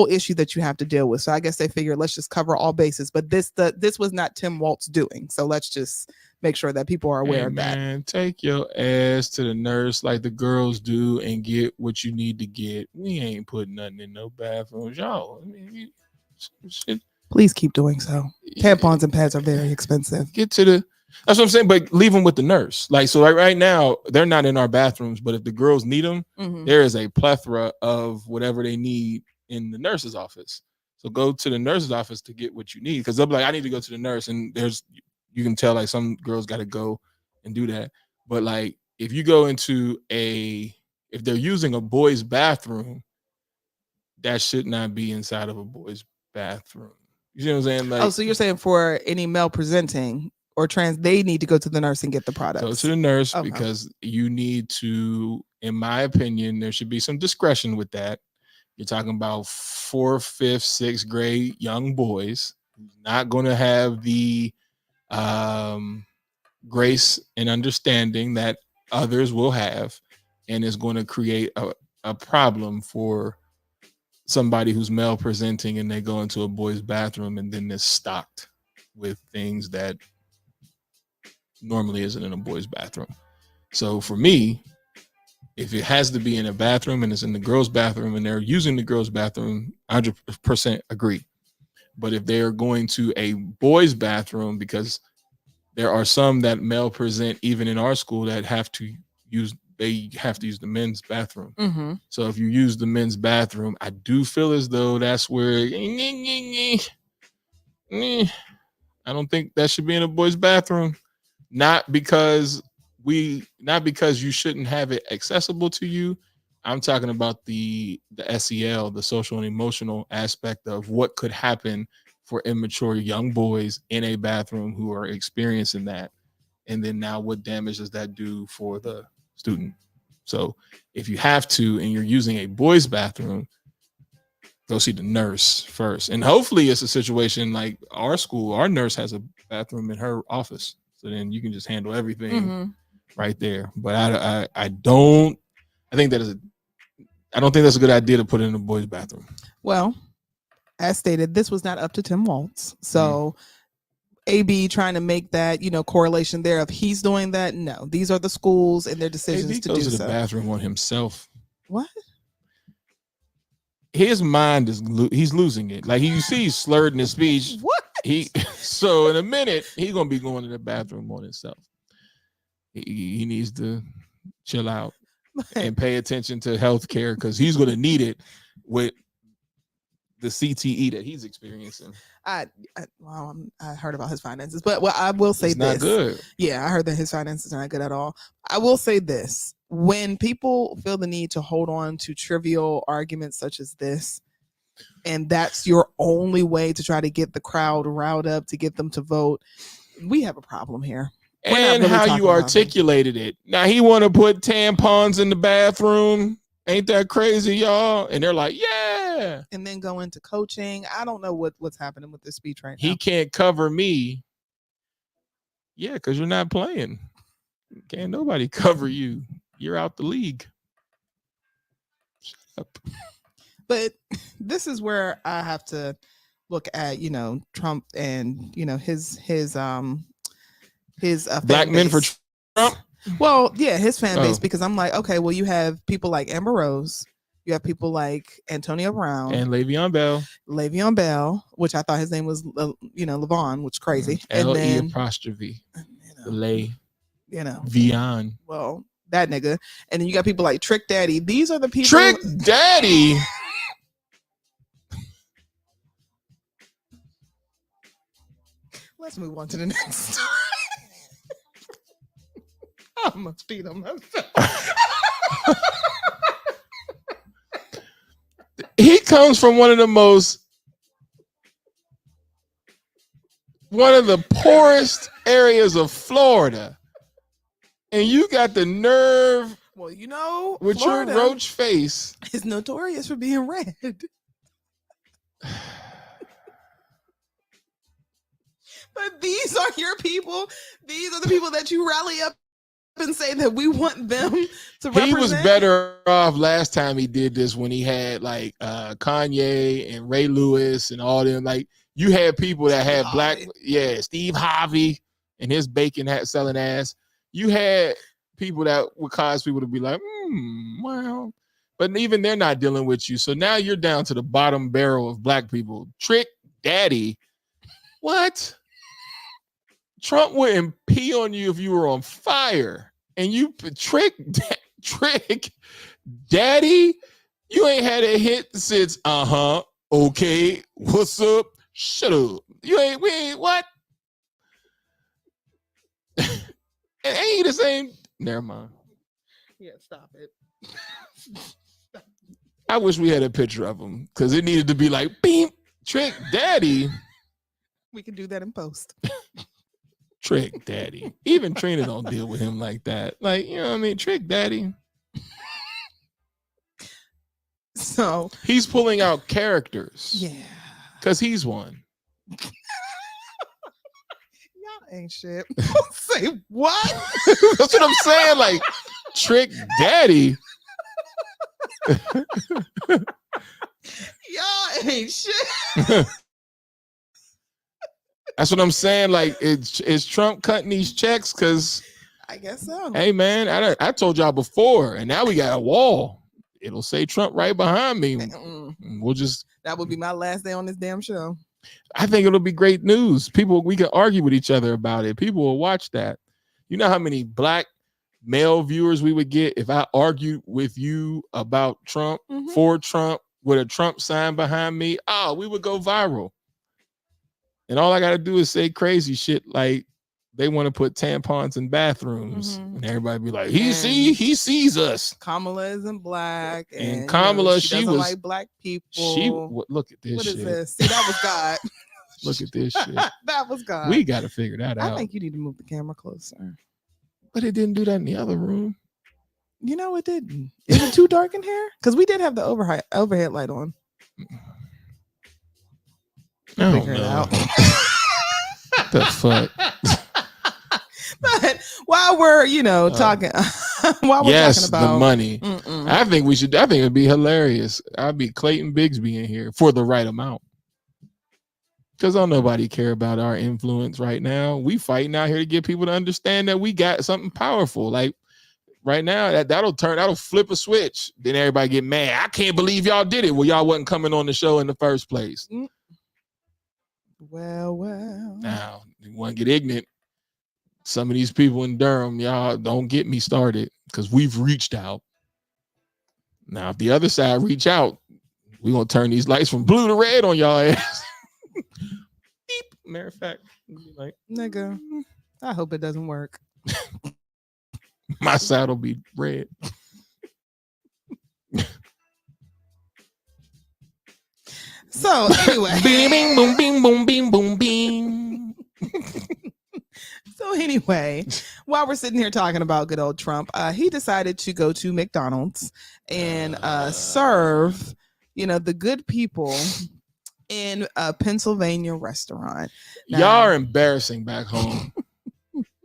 issue that you have to deal with. So I guess they figured, let's just cover all bases. But this was not Tim Waltz doing. So let's just make sure that people are aware of that. Take your ass to the nurse like the girls do and get what you need to get. We ain't putting nothing in no bathrooms, y'all. Shit. Please keep doing so. Tampons and pads are very expensive. That's what I'm saying, but leave them with the nurse. Like, so right now, they're not in our bathrooms, but if the girls need them, there is a plethora of whatever they need in the nurse's office. So go to the nurse's office to get what you need, because they'll be like, I need to go to the nurse, and you can tell like some girls got to go and do that. But like if you go into if they're using a boy's bathroom, that should not be inside of a boy's bathroom. You see what I'm saying? Like, so you're saying for any male presenting or trans, they need to go to the nurse and get the products. Go to the nurse, because you need to, in my opinion, there should be some discretion with that. You're talking about 4th, 5th, 6th grade young boys who's not going to have the grace and understanding that others will have, and is going to create a problem for somebody who's male presenting and they go into a boy's bathroom and then they're stocked with things that normally isn't in a boy's bathroom. So for me, if it has to be in a bathroom and it's in the girls' bathroom and they're using the girls' bathroom, 100% agree. But if they're going to a boys' bathroom, because there are some that male present even in our school that have to use the men's bathroom. Mm-hmm. So if you use the men's bathroom, I do feel as though that's where I don't think that should be in a boys' bathroom. Not because you shouldn't have it accessible to you. I'm talking about the SEL, the social and emotional aspect of what could happen for immature young boys in a bathroom who are experiencing that. And then now what damage does that do for the student? So if you have to and you're using a boys' bathroom, go see the nurse first. And hopefully it's a situation like our school, our nurse has a bathroom in her office. So then you can just handle everything right there. But I don't think that's a good idea to put it in a boys' bathroom. Well, as stated, this was not up to Tim Waltz. So AB trying to make that, correlation there of he's doing that. No, these are the schools and their decisions AB to goes do to so. the bathroom on himself. What? His mind he's losing it. Like you see, he's slurred in his speech. What? So in a minute he's gonna be going to the bathroom on himself. He needs to chill out and pay attention to healthcare, because he's gonna need it with the CTE that he's experiencing. I heard about his finances, but I will say It's this. not good. Yeah, I heard that his finances are not good at all. I will say this: when people feel the need to hold on to trivial arguments such as this, and that's your only way to try to get the crowd riled up to get them to vote, we have a problem here. And how you articulated it. Now he want to put tampons in the bathroom. Ain't that crazy, y'all? And they're like, yeah. And then go into coaching. I don't know what's happening with this speech right now. He can't cover me. Yeah, because you're not playing. Can't nobody cover you. You're out the league. Shut up. But this is where I have to look at, Trump and, his Black men for Trump. Well, yeah, his fan base, because I'm like, okay, well, you have people like Amber Rose, you have people like Antonio Brown and Le'Veon Bell, which I thought his name was, Levon, which is crazy. L-E apostrophe. Vion. Well, that nigga. And then you got people like Trick Daddy. These are the people. Trick Daddy. Let's move on to the next story. I must feed on myself. He comes from one of the poorest areas of Florida. And you got the nerve. Well, with Florida your roach face is notorious for being red. But these are your people. These are the people that you rally up and say that we want them to represent. He was better off last time he did this when he had like Kanye and Ray Lewis and all them. Like you had people that had Steve Harvey and his bacon hat selling ass. You had people that would cause people to be like, well, but even they're not dealing with you. So now you're down to the bottom barrel of black people. Trick Daddy. What? Trump wouldn't pee on you if you were on fire. And you Trick Daddy, you ain't had a hit since okay, what's up? Shut up. We ain't what? Ain't he the same? Never mind. Yeah, stop it. I wish we had a picture of him because it needed to be like beep, Trick Daddy. We can do that in post. Trick Daddy. Even Trina don't deal with him like that. Like, you know what I mean? Trick Daddy. So he's pulling out characters. Yeah. Because he's one. Y'all ain't shit. Say what? That's what I'm saying. Like, Trick Daddy. Y'all ain't shit. That's what I'm saying. Like, is Trump cutting these checks? Because I guess so. Hey, man, I told y'all before, and now we got a wall. It'll say Trump right behind me. We'll just. That would be my last day on this damn show. I think it'll be great news. We can argue with each other about it. People will watch that. You know how many black male viewers we would get if I argued with you about Trump, for Trump, with a Trump sign behind me? Oh, we would go viral. And all I got to do is say crazy shit like they want to put tampons in bathrooms. And everybody be like, he sees us. Kamala isn't black. And Kamala, she doesn't like black people. Look at this What shit. is this? See, that was God. Look at this shit. That was God. We got to figure that out. I think you need to move the camera closer. But it didn't do that in the other room. You know, it didn't. Is it too dark in here? Because we did have the overhead light on. Figure it out. The fuck. But while we're, talking, while we're talking about the money, I think it'd be hilarious. I'd be Clayton Bigsby in here for the right amount. Because don't nobody care about our influence right now. We fighting out here to get people to understand that we got something powerful. Like right now, that'll flip a switch. Then everybody get mad. I can't believe y'all did it. Well, y'all wasn't coming on the show in the first place. Well. Now, you want to get ignorant. Some of these people in Durham, y'all don't get me started because we've reached out. Now, if the other side reach out, We gonna turn these lights from blue to red on y'all ass. Beep. Matter of fact, like, Nigga, I hope it doesn't work. my side will be red. So anyway, Bing, boom, bing, boom, bing, boom, bing. So anyway, while we're sitting here talking about good old Trump, he decided to go to McDonald's and serve, the good people in a Pennsylvania restaurant. Y'all are embarrassing back home.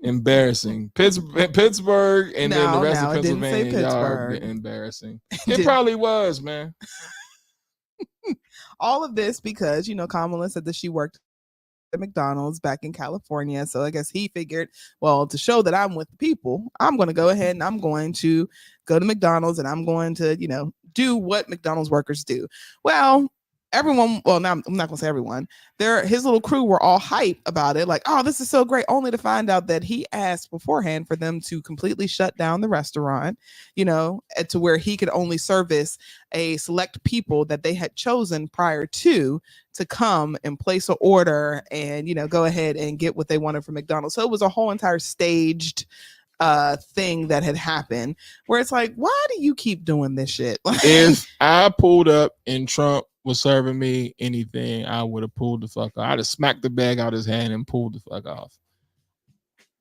Embarrassing. Pittsburgh and then the rest of it didn't say Pennsylvania, y'all are Pittsburgh. embarrassing. It probably was, man. All of this because, Kamala said that she worked at McDonald's back in California. So I guess he figured, well, to show that I'm with the people, I'm going to go ahead and I'm going to go to McDonald's and I'm going to, do what McDonald's workers do. Well, everyone, well, now I'm not gonna say everyone, his little crew were all hype about it, like, oh, this is so great, only to find out that he asked beforehand for them to completely shut down the restaurant, to where he could only service a select people that they had chosen prior to come and place an order and, go ahead and get what they wanted from McDonald's. So it was a whole entire staged thing that had happened where it's like, why do you keep doing this shit? If I pulled up and Trump was serving me anything, I would have pulled the fuck off. I'd have smacked the bag out his hand and pulled the fuck off.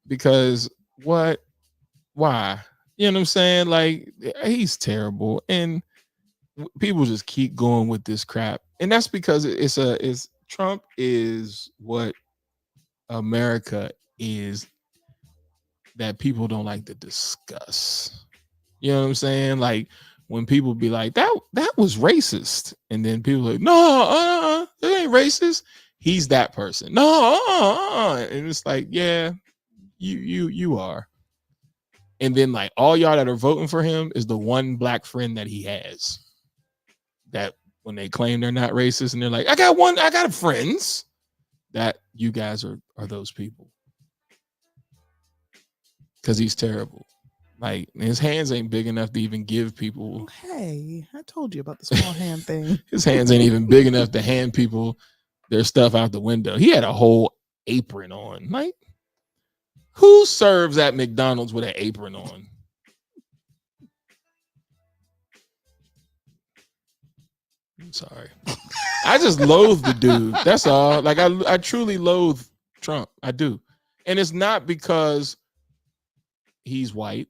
Because what? Why? You know what I'm saying? Like, he's terrible. And people just keep going with this crap. And that's because Trump is what America is that people don't like to discuss. You know what I'm saying? Like, when people be like, that was racist, and then people are like, no, that ain't racist. He's that person. No, and it's like, yeah, you are. And then like all y'all that are voting for him is the one black friend that he has. That when they claim they're not racist and they're like, I got friends. That you guys are those people. Because he's terrible. Like, his hands ain't big enough to even give people. Hey, I told you about the small hand thing. His hands ain't even big enough to hand people their stuff out the window. He had a whole apron on. Like, who serves at McDonald's with an apron on? I'm sorry. I just loathe the dude. That's all. Like, I truly loathe Trump. I do. And it's not because he's white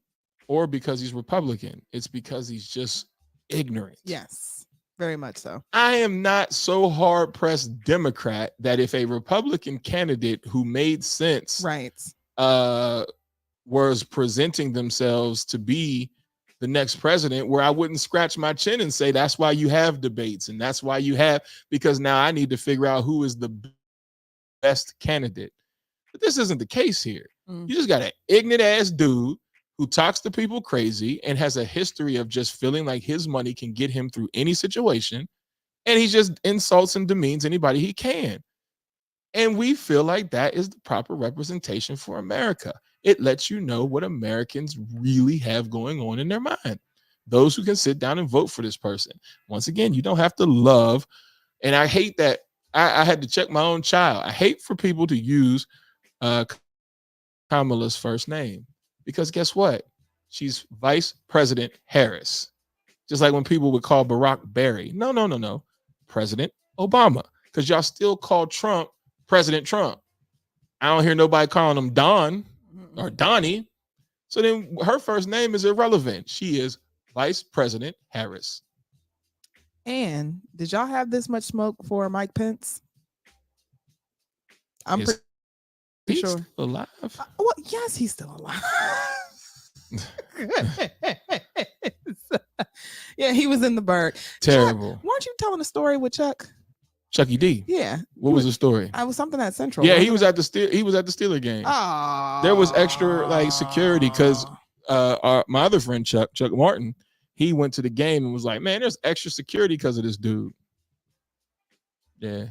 or because he's Republican. It's because he's just ignorant. Yes, very much so. I am not so hard-pressed Democrat that if a Republican candidate who made sense was presenting themselves to be the next president, where I wouldn't scratch my chin and say, that's why you have debates and that's why you have, because now I need to figure out who is the best candidate. But this isn't the case here. You just got an ignorant ass dude who talks to people crazy and has a history of just feeling like his money can get him through any situation. And he just insults and demeans anybody he can. And we feel like that is the proper representation for America. It lets you know what Americans really have going on in their mind. Those who can sit down and vote for this person. Once again, you don't have to love. And I hate that. I had to check my own child. I hate for people to use Kamala's first name, because guess what? She's Vice President Harris. Just like when people would call Barack Barry. No. President Obama. Because y'all still call Trump President Trump. I don't hear nobody calling him Don or Donnie. So then her first name is irrelevant. She is Vice President Harris. And did y'all have this much smoke for Mike Pence? I'm pretty sure. Still alive? Well, yes, he's still alive. Yeah, he was in the Berg. Terrible. Chuck, weren't you telling a story with Chuck? Chucky D. Yeah. What was the story? I was something at Central. Yeah, he was at the Steeler game. Oh. There was extra like security because my other friend Chuck Martin, he went to the game and was like, man, there's extra security because of this dude. Yeah.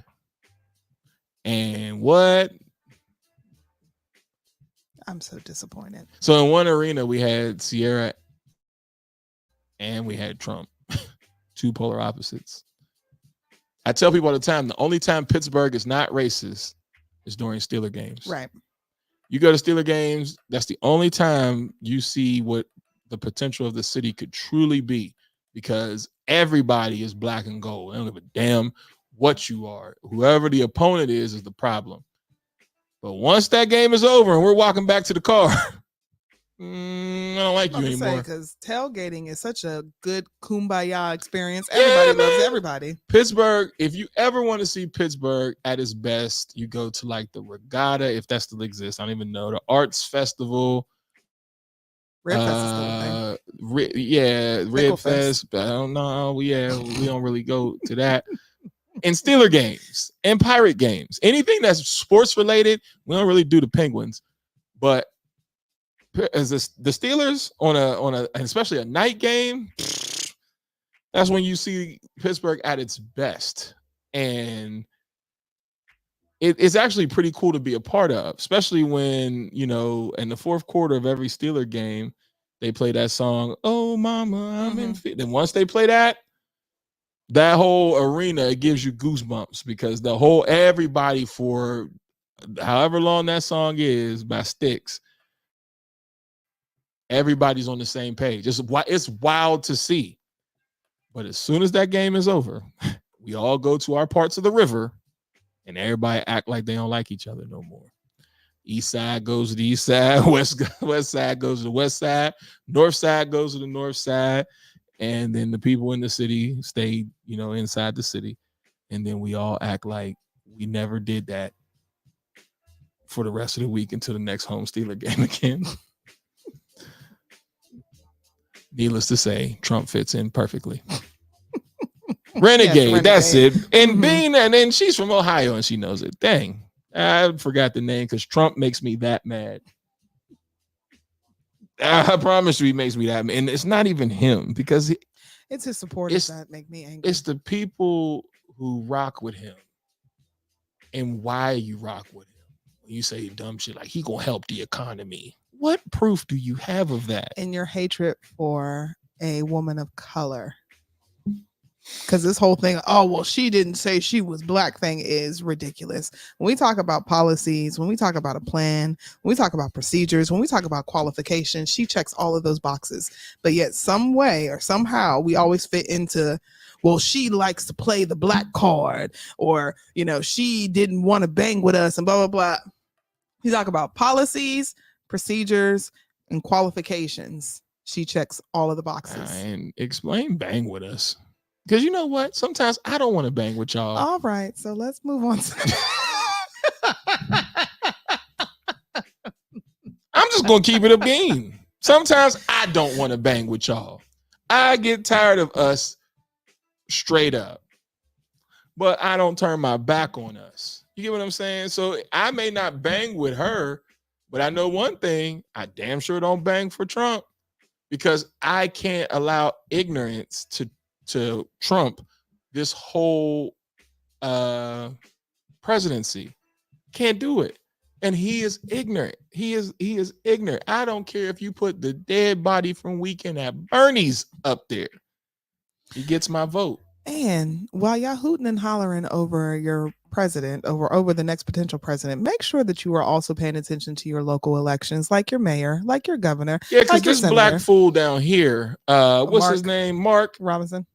And what? I'm so disappointed. So in one arena, we had Sierra and we had Trump. Two polar opposites. I tell people all the time, the only time Pittsburgh is not racist is during Steeler games. Right. You go to Steeler games, that's the only time you see what the potential of the city could truly be, because everybody is black and gold. I don't give a damn what you are. Whoever the opponent is the problem. But once that game is over and we're walking back to the car, I don't like you anymore. Because tailgating is such a good kumbaya experience. Everybody loves everybody. Pittsburgh, if you ever want to see Pittsburgh at its best, you go to like the Regatta, if that still exists. I don't even know. The Arts Festival. Red Fest is still a thing. Red Fest. I don't know. We don't really go to that. And Steeler games and Pirate games. Anything that's sports related, we don't really do the Penguins. But as the Steelers on a especially a night game, that's when you see Pittsburgh at its best. And it's actually pretty cool to be a part of, especially when, in the fourth quarter of every Steeler game, they play that song, "Oh Mama, I'm in fit." And once they play that whole arena, it gives you goosebumps, because everybody, for however long that song is by Styx, everybody's on the same page. It's wild to see. But as soon as that game is over, we all go to our parts of the river and everybody act like they don't like each other no more. East side goes to the east side, west side goes to the west side, north side goes to the north side, and then the people in the city stay, inside the city. And then we all act like we never did that for the rest of the week until the next home Steeler game again. Needless to say, Trump fits in perfectly. Renegade, that's it. And and then she's from Ohio and she knows it. Dang, I forgot the name because Trump makes me that mad. I promise you, he makes me that mad. And it's not even him, because it's his supporters that make me angry. It's the people who rock with him and why you rock with him. When you say dumb shit like he gonna help the economy, what proof do you have of that? And your hatred for a woman of color. Because this whole thing, she didn't say she was black thing is ridiculous. When we talk about policies, when we talk about a plan, when we talk about procedures, when we talk about qualifications, she checks all of those boxes. But yet some way or somehow we always fit into, she likes to play the black card, or, she didn't want to bang with us and blah, blah, blah. We talk about policies, procedures, and qualifications. She checks all of the boxes. And explain bang with us. Because you know what? Sometimes I don't want to bang with y'all. All right. So let's move on. I'm just going to keep it a bean. Sometimes I don't want to bang with y'all. I get tired of us straight up. But I don't turn my back on us. You get what I'm saying? So I may not bang with her, but I know one thing. I damn sure don't bang for Trump, because I can't allow ignorance to trump this whole presidency. Can't do it. And he is ignorant. He is ignorant. I don't care if you put the dead body from Weekend at Bernie's up there. He gets my vote. And while y'all hooting and hollering over your president, over the next potential president, make sure that you are also paying attention to your local elections, like your mayor, like your governor. Yeah, because like this black fool down here, what's his name? Mark Robinson.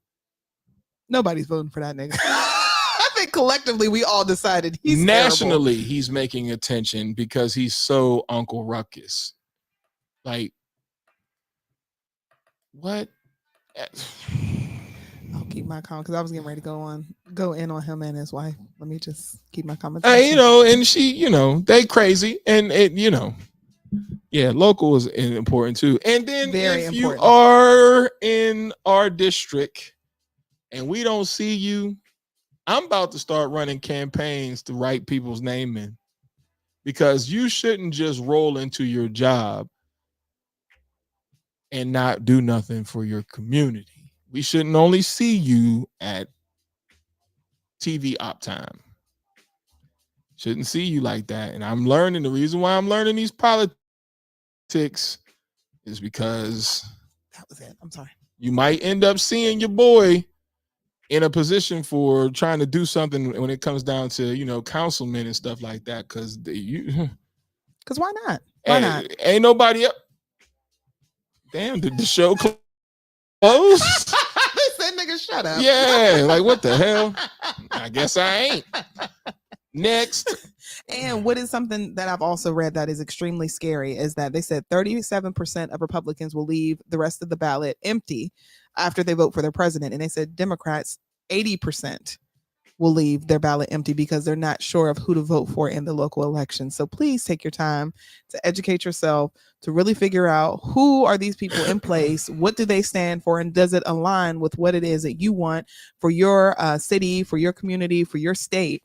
Nobody's voting for that nigga. I think collectively we all decided he's nationally terrible. He's making attention because he's so Uncle Ruckus. Like, what? I'll keep my comment because I was getting ready to go in on him and his wife. Let me just keep my comments. And she, they crazy, and it, yeah, local is important too. And then if you are in our district and we don't see you, I'm about to start running campaigns to write people's name in, because you shouldn't just roll into your job and not do nothing for your community. We shouldn't only see you at TV op time. Shouldn't see you like that. And I'm learning, the reason why I'm learning these politics is because that was it. I'm sorry. You might end up seeing your boy in a position for trying to do something when it comes down to councilmen and stuff like that. Because Because why not? Why not? Ain't nobody up. Damn, did the show close? That nigga, shut up. Yeah, like what the hell? I guess I ain't. Next. And what is something that I've also read that is extremely scary is that they said 37% of Republicans will leave the rest of the ballot empty after they vote for their president. And they said Democrats, 80% will leave their ballot empty because they're not sure of who to vote for in the local election. So please take your time to educate yourself, to really figure out who are these people in place, what do they stand for, and does it align with what it is that you want for your city, for your community, for your state,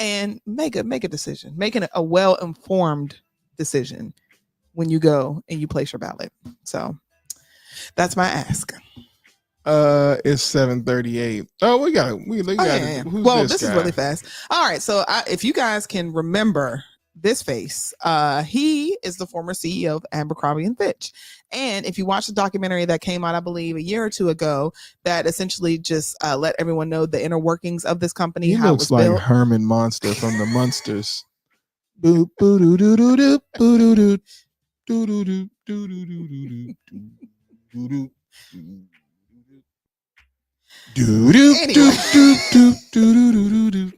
and make a decision, making a well-informed decision when you go and you place your ballot. So that's my ask. It's 7:38. Oh, we got it. Yeah. Who's Well, this this is guy? really fast. All right, so if you guys can remember this face, he is the former CEO of Abercrombie and Fitch. And if you watch the documentary that came out, I believe a year or two ago, that essentially just let everyone know the inner workings of this company, He how looks it was like built. Herman Monster from the Munsters. Boop, boo, doo, doo, doo, doo, boo, doo, doo, doo, doo, doo, doo, doo, doo, doo, doo, doo, doo, doo, Anyway. doo, doo, doo, doo, doo, doo, doo.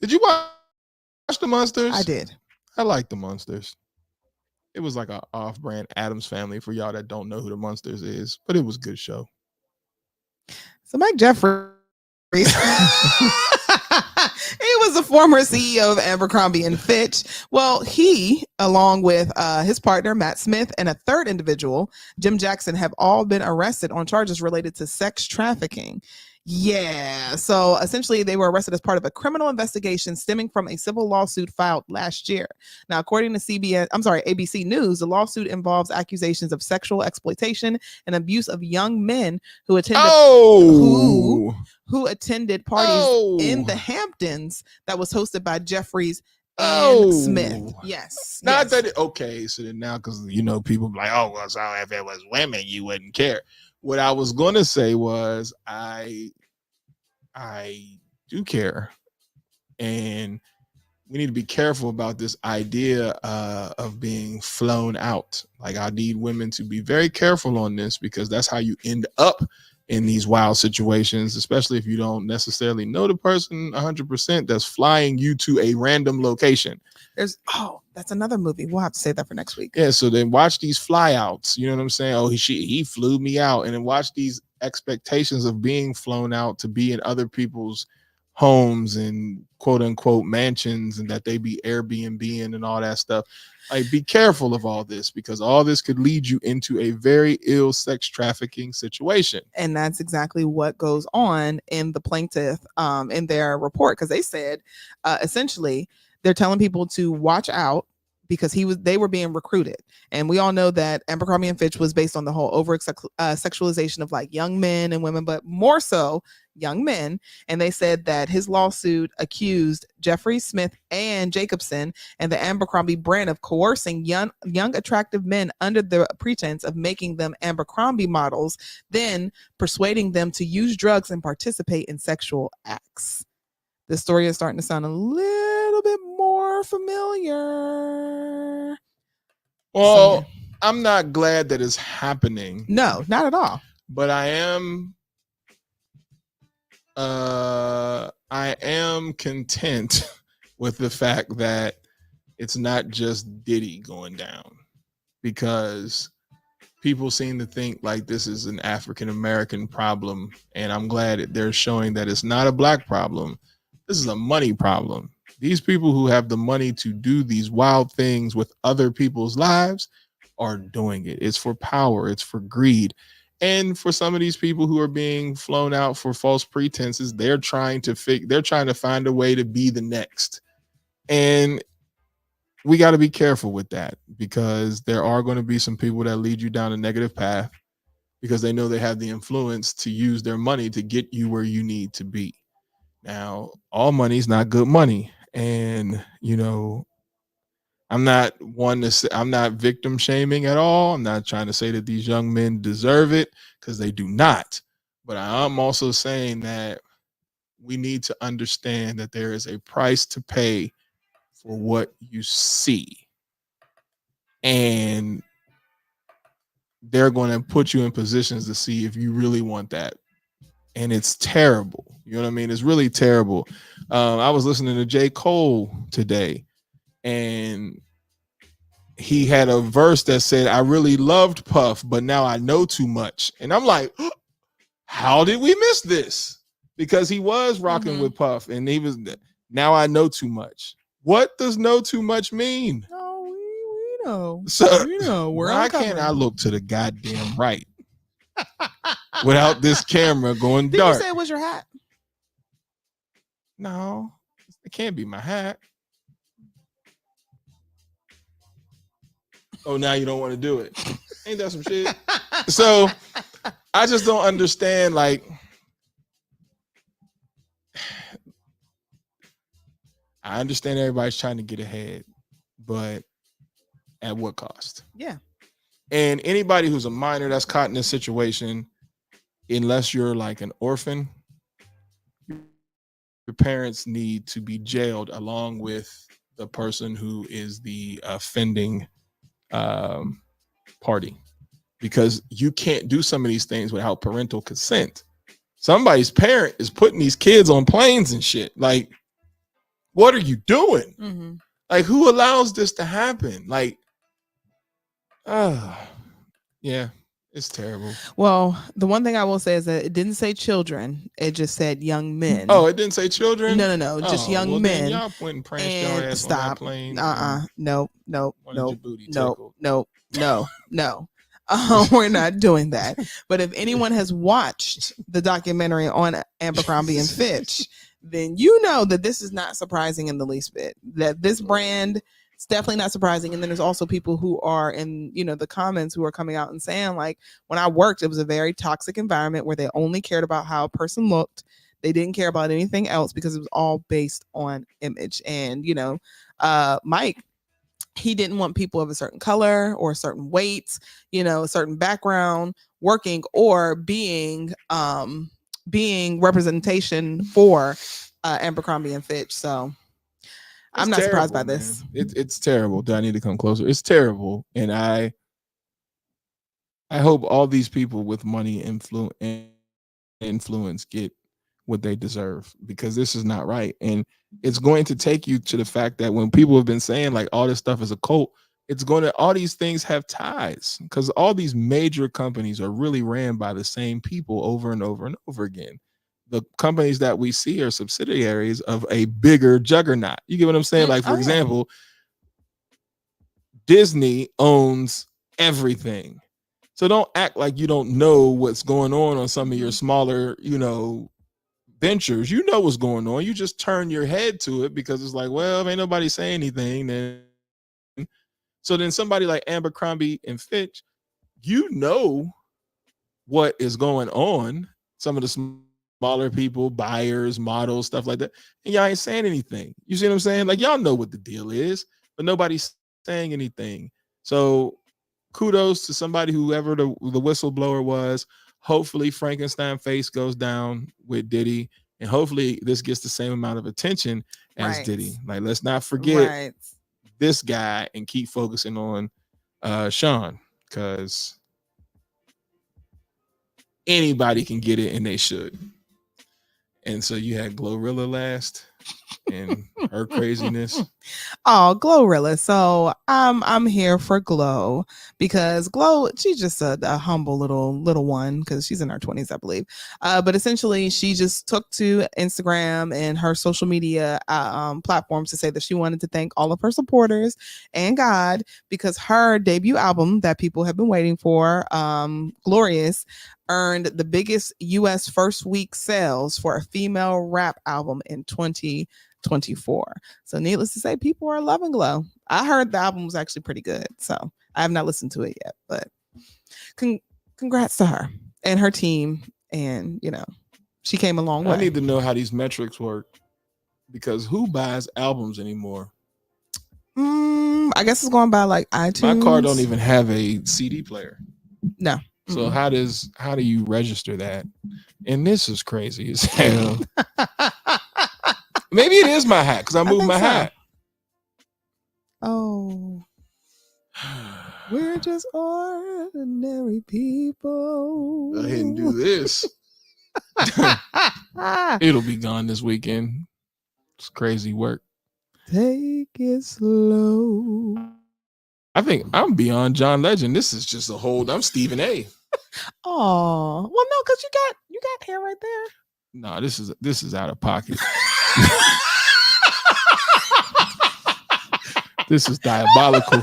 Did you watch the Munsters? I did. I like the Munsters. It was like an off-brand Addams Family for y'all that don't know who the Munsters is, but it was a good show. So Mike Jeffries, he was the former CEO of Abercrombie and Fitch. Well, he, along with his partner Matt Smith and a third individual, Jim Jackson, have all been arrested on charges related to sex trafficking. Yeah. So essentially, they were arrested as part of a criminal investigation stemming from a civil lawsuit filed last year. Now, according to ABC News, the lawsuit involves accusations of sexual exploitation and abuse of young men who attended who attended parties in the Hamptons that was hosted by Jeffries and Smith. Yes. Not that okay. So then now, because people be like, oh, well, so if it was women, you wouldn't care. What I was gonna say was I do care, and we need to be careful about this idea of being flown out. Like, I need women to be very careful on this, because that's how you end up in these wild situations, especially if you don't necessarily know the person 100% that's flying you to a random location. That's another movie. We'll have to save that for next week. Yeah, so then watch these flyouts. You know what I'm saying? Oh, he flew me out. And then watch these expectations of being flown out to be in other people's homes and quote unquote mansions, and that they be Airbnb and all that stuff. Like, be careful of all this, because all this could lead you into a very ill sex trafficking situation. And that's exactly what goes on in the plaintiff in their report, because they said essentially they're telling people to watch out because they were being recruited. And we all know that Abercrombie and Fitch was based on the whole over sexualization of like young men and women, but more so young men. And they said that his lawsuit accused Jeffrey Smith and Jacobson and the Abercrombie brand of coercing young attractive men under the pretense of making them Abercrombie models, then persuading them to use drugs and participate in sexual acts. This story is starting to sound a little bit more familiar. Well, I'm not glad that it's happening. No, not at all. But I am content with the fact that it's not just Diddy going down, because people seem to think like this is an African American problem, and I'm glad that they're showing that it's not a black problem. This is a money problem. These people who have the money to do these wild things with other people's lives are doing it. It's for power. It's for greed. And for some of these people who are being flown out for false pretenses, they're trying to find a way to be the next. And we got to be careful with that, because there are going to be some people that lead you down a negative path because they know they have the influence to use their money to get you where you need to be. Now, all money is not good money. And, I'm not victim shaming at all. I'm not trying to say that these young men deserve it, because they do not. But I'm also saying that we need to understand that there is a price to pay for what you see. And they're going to put you in positions to see if you really want that. And it's terrible. You know what I mean? It's really terrible. I was listening to J. Cole today, and he had a verse that said, I really loved Puff, but now I know too much. And I'm like, how did we miss this? Because he was rocking with Puff, and he was, now I know too much. What does know too much mean? No, we know. So, we know. Why can't I look to the goddamn right without this camera going Did dark? you say it was your hat? No, it can't be my hat. Oh, now you don't want to do it. Ain't that some shit? So I just don't understand. Like, I understand everybody's trying to get ahead, but at what cost? Yeah. And anybody who's a minor that's caught in this situation, unless you're like an orphan, your parents need to be jailed along with the person who is the offending party, because you can't do some of these things without parental consent. Somebody's parent is putting these kids on planes and shit. Like, what are you doing? Mm-hmm. Like, who allows this to happen? Like, yeah, it's terrible. Well, the one thing I will say is that it didn't say children. It just said young men. Oh, it didn't say children? No. Just young well, men. Then y'all went and pranced your ass on that plane. Nope. No. We're not doing that. But if anyone has watched the documentary on Abercrombie and Fitch, then you know that this is not surprising in the least bit. That this brand, it's definitely not surprising. And then there's also people who are in, the comments who are coming out and saying, like, when I worked, it was a very toxic environment where they only cared about how a person looked. They didn't care about anything else because it was all based on image. And, Mike, he didn't want people of a certain color or a certain weight, a certain background working or being representation for Abercrombie and Fitch. So I'm not surprised by this. It's terrible. Do I need to come closer? It's terrible. And I hope all these people with money influence get what they deserve, because this is not right. And it's going to take you to the fact that when people have been saying like all this stuff is a cult, all these things have ties, because all these major companies are really ran by the same people over and over and over again. The companies that we see are subsidiaries of a bigger juggernaut. You get what I'm saying? Like, for example, Disney owns everything. So don't act like you don't know what's going on some of your smaller, ventures. You know what's going on. You just turn your head to it because it's like, well, if ain't nobody saying anything, then so then somebody like Abercrombie and Fitch, what is going on. Some of the smaller people, buyers, models, stuff like that, and y'all ain't saying anything. You see what I'm saying? Like, y'all know what the deal is, but nobody's saying anything. So kudos to somebody, whoever the whistleblower was. Hopefully Frankenstein face goes down with Diddy, and hopefully this gets the same amount of attention as Diddy. Like, let's not forget this guy and keep focusing on Sean, because anybody can get it and they should. And so you had Glorilla last and her craziness. Oh, Glorilla. So I'm here for Glow, because Glow, she's just a humble little one, because she's in her 20s, I believe. But essentially, she just took to Instagram and her social media platforms to say that she wanted to thank all of her supporters and God, because her debut album that people have been waiting for, Glorious, earned the biggest U.S. first week sales for a female rap album in 2024. So needless to say, people are loving Glow. I heard the album was actually pretty good, so I have not listened to it yet, but congrats to her and her team. And she came a long way. I need to know how these metrics work, because who buys albums anymore? I guess it's going by like iTunes. My car don't even have a CD player. No. So how do you register that? And this is crazy as hell. Maybe it is my hat because I moved my hat. Oh, we're just ordinary people. Go ahead and do this. It'll be gone this weekend. It's crazy work. Take it slow. I think I'm beyond John Legend. This is just a hold. I'm Stephen A. Oh, well, no, because you got hair right there. No, this is out of pocket. This is diabolical.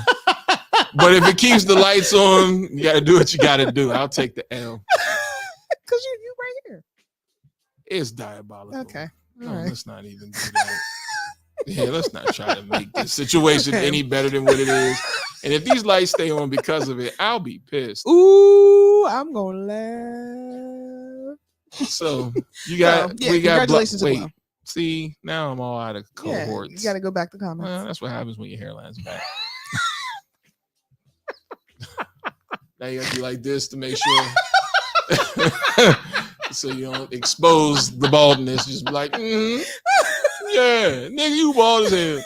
But if it keeps the lights on, you got to do what you got to do. I'll take the L. Because you right here. It's diabolical. Okay. No, All right. let's not even do that. Yeah, let's not try to make this situation any better than what it is. And if these lights stay on because of it, I'll be pissed. Ooh, I'm gonna laugh. So we got congratulations. Wait, see, now I'm all out of cohorts. You got to go back to comments. Well, that's what happens when your hairline's back. Now you got to be like this to make sure. So you don't expose the baldness. Just be like, yeah, nigga, you bald as hell.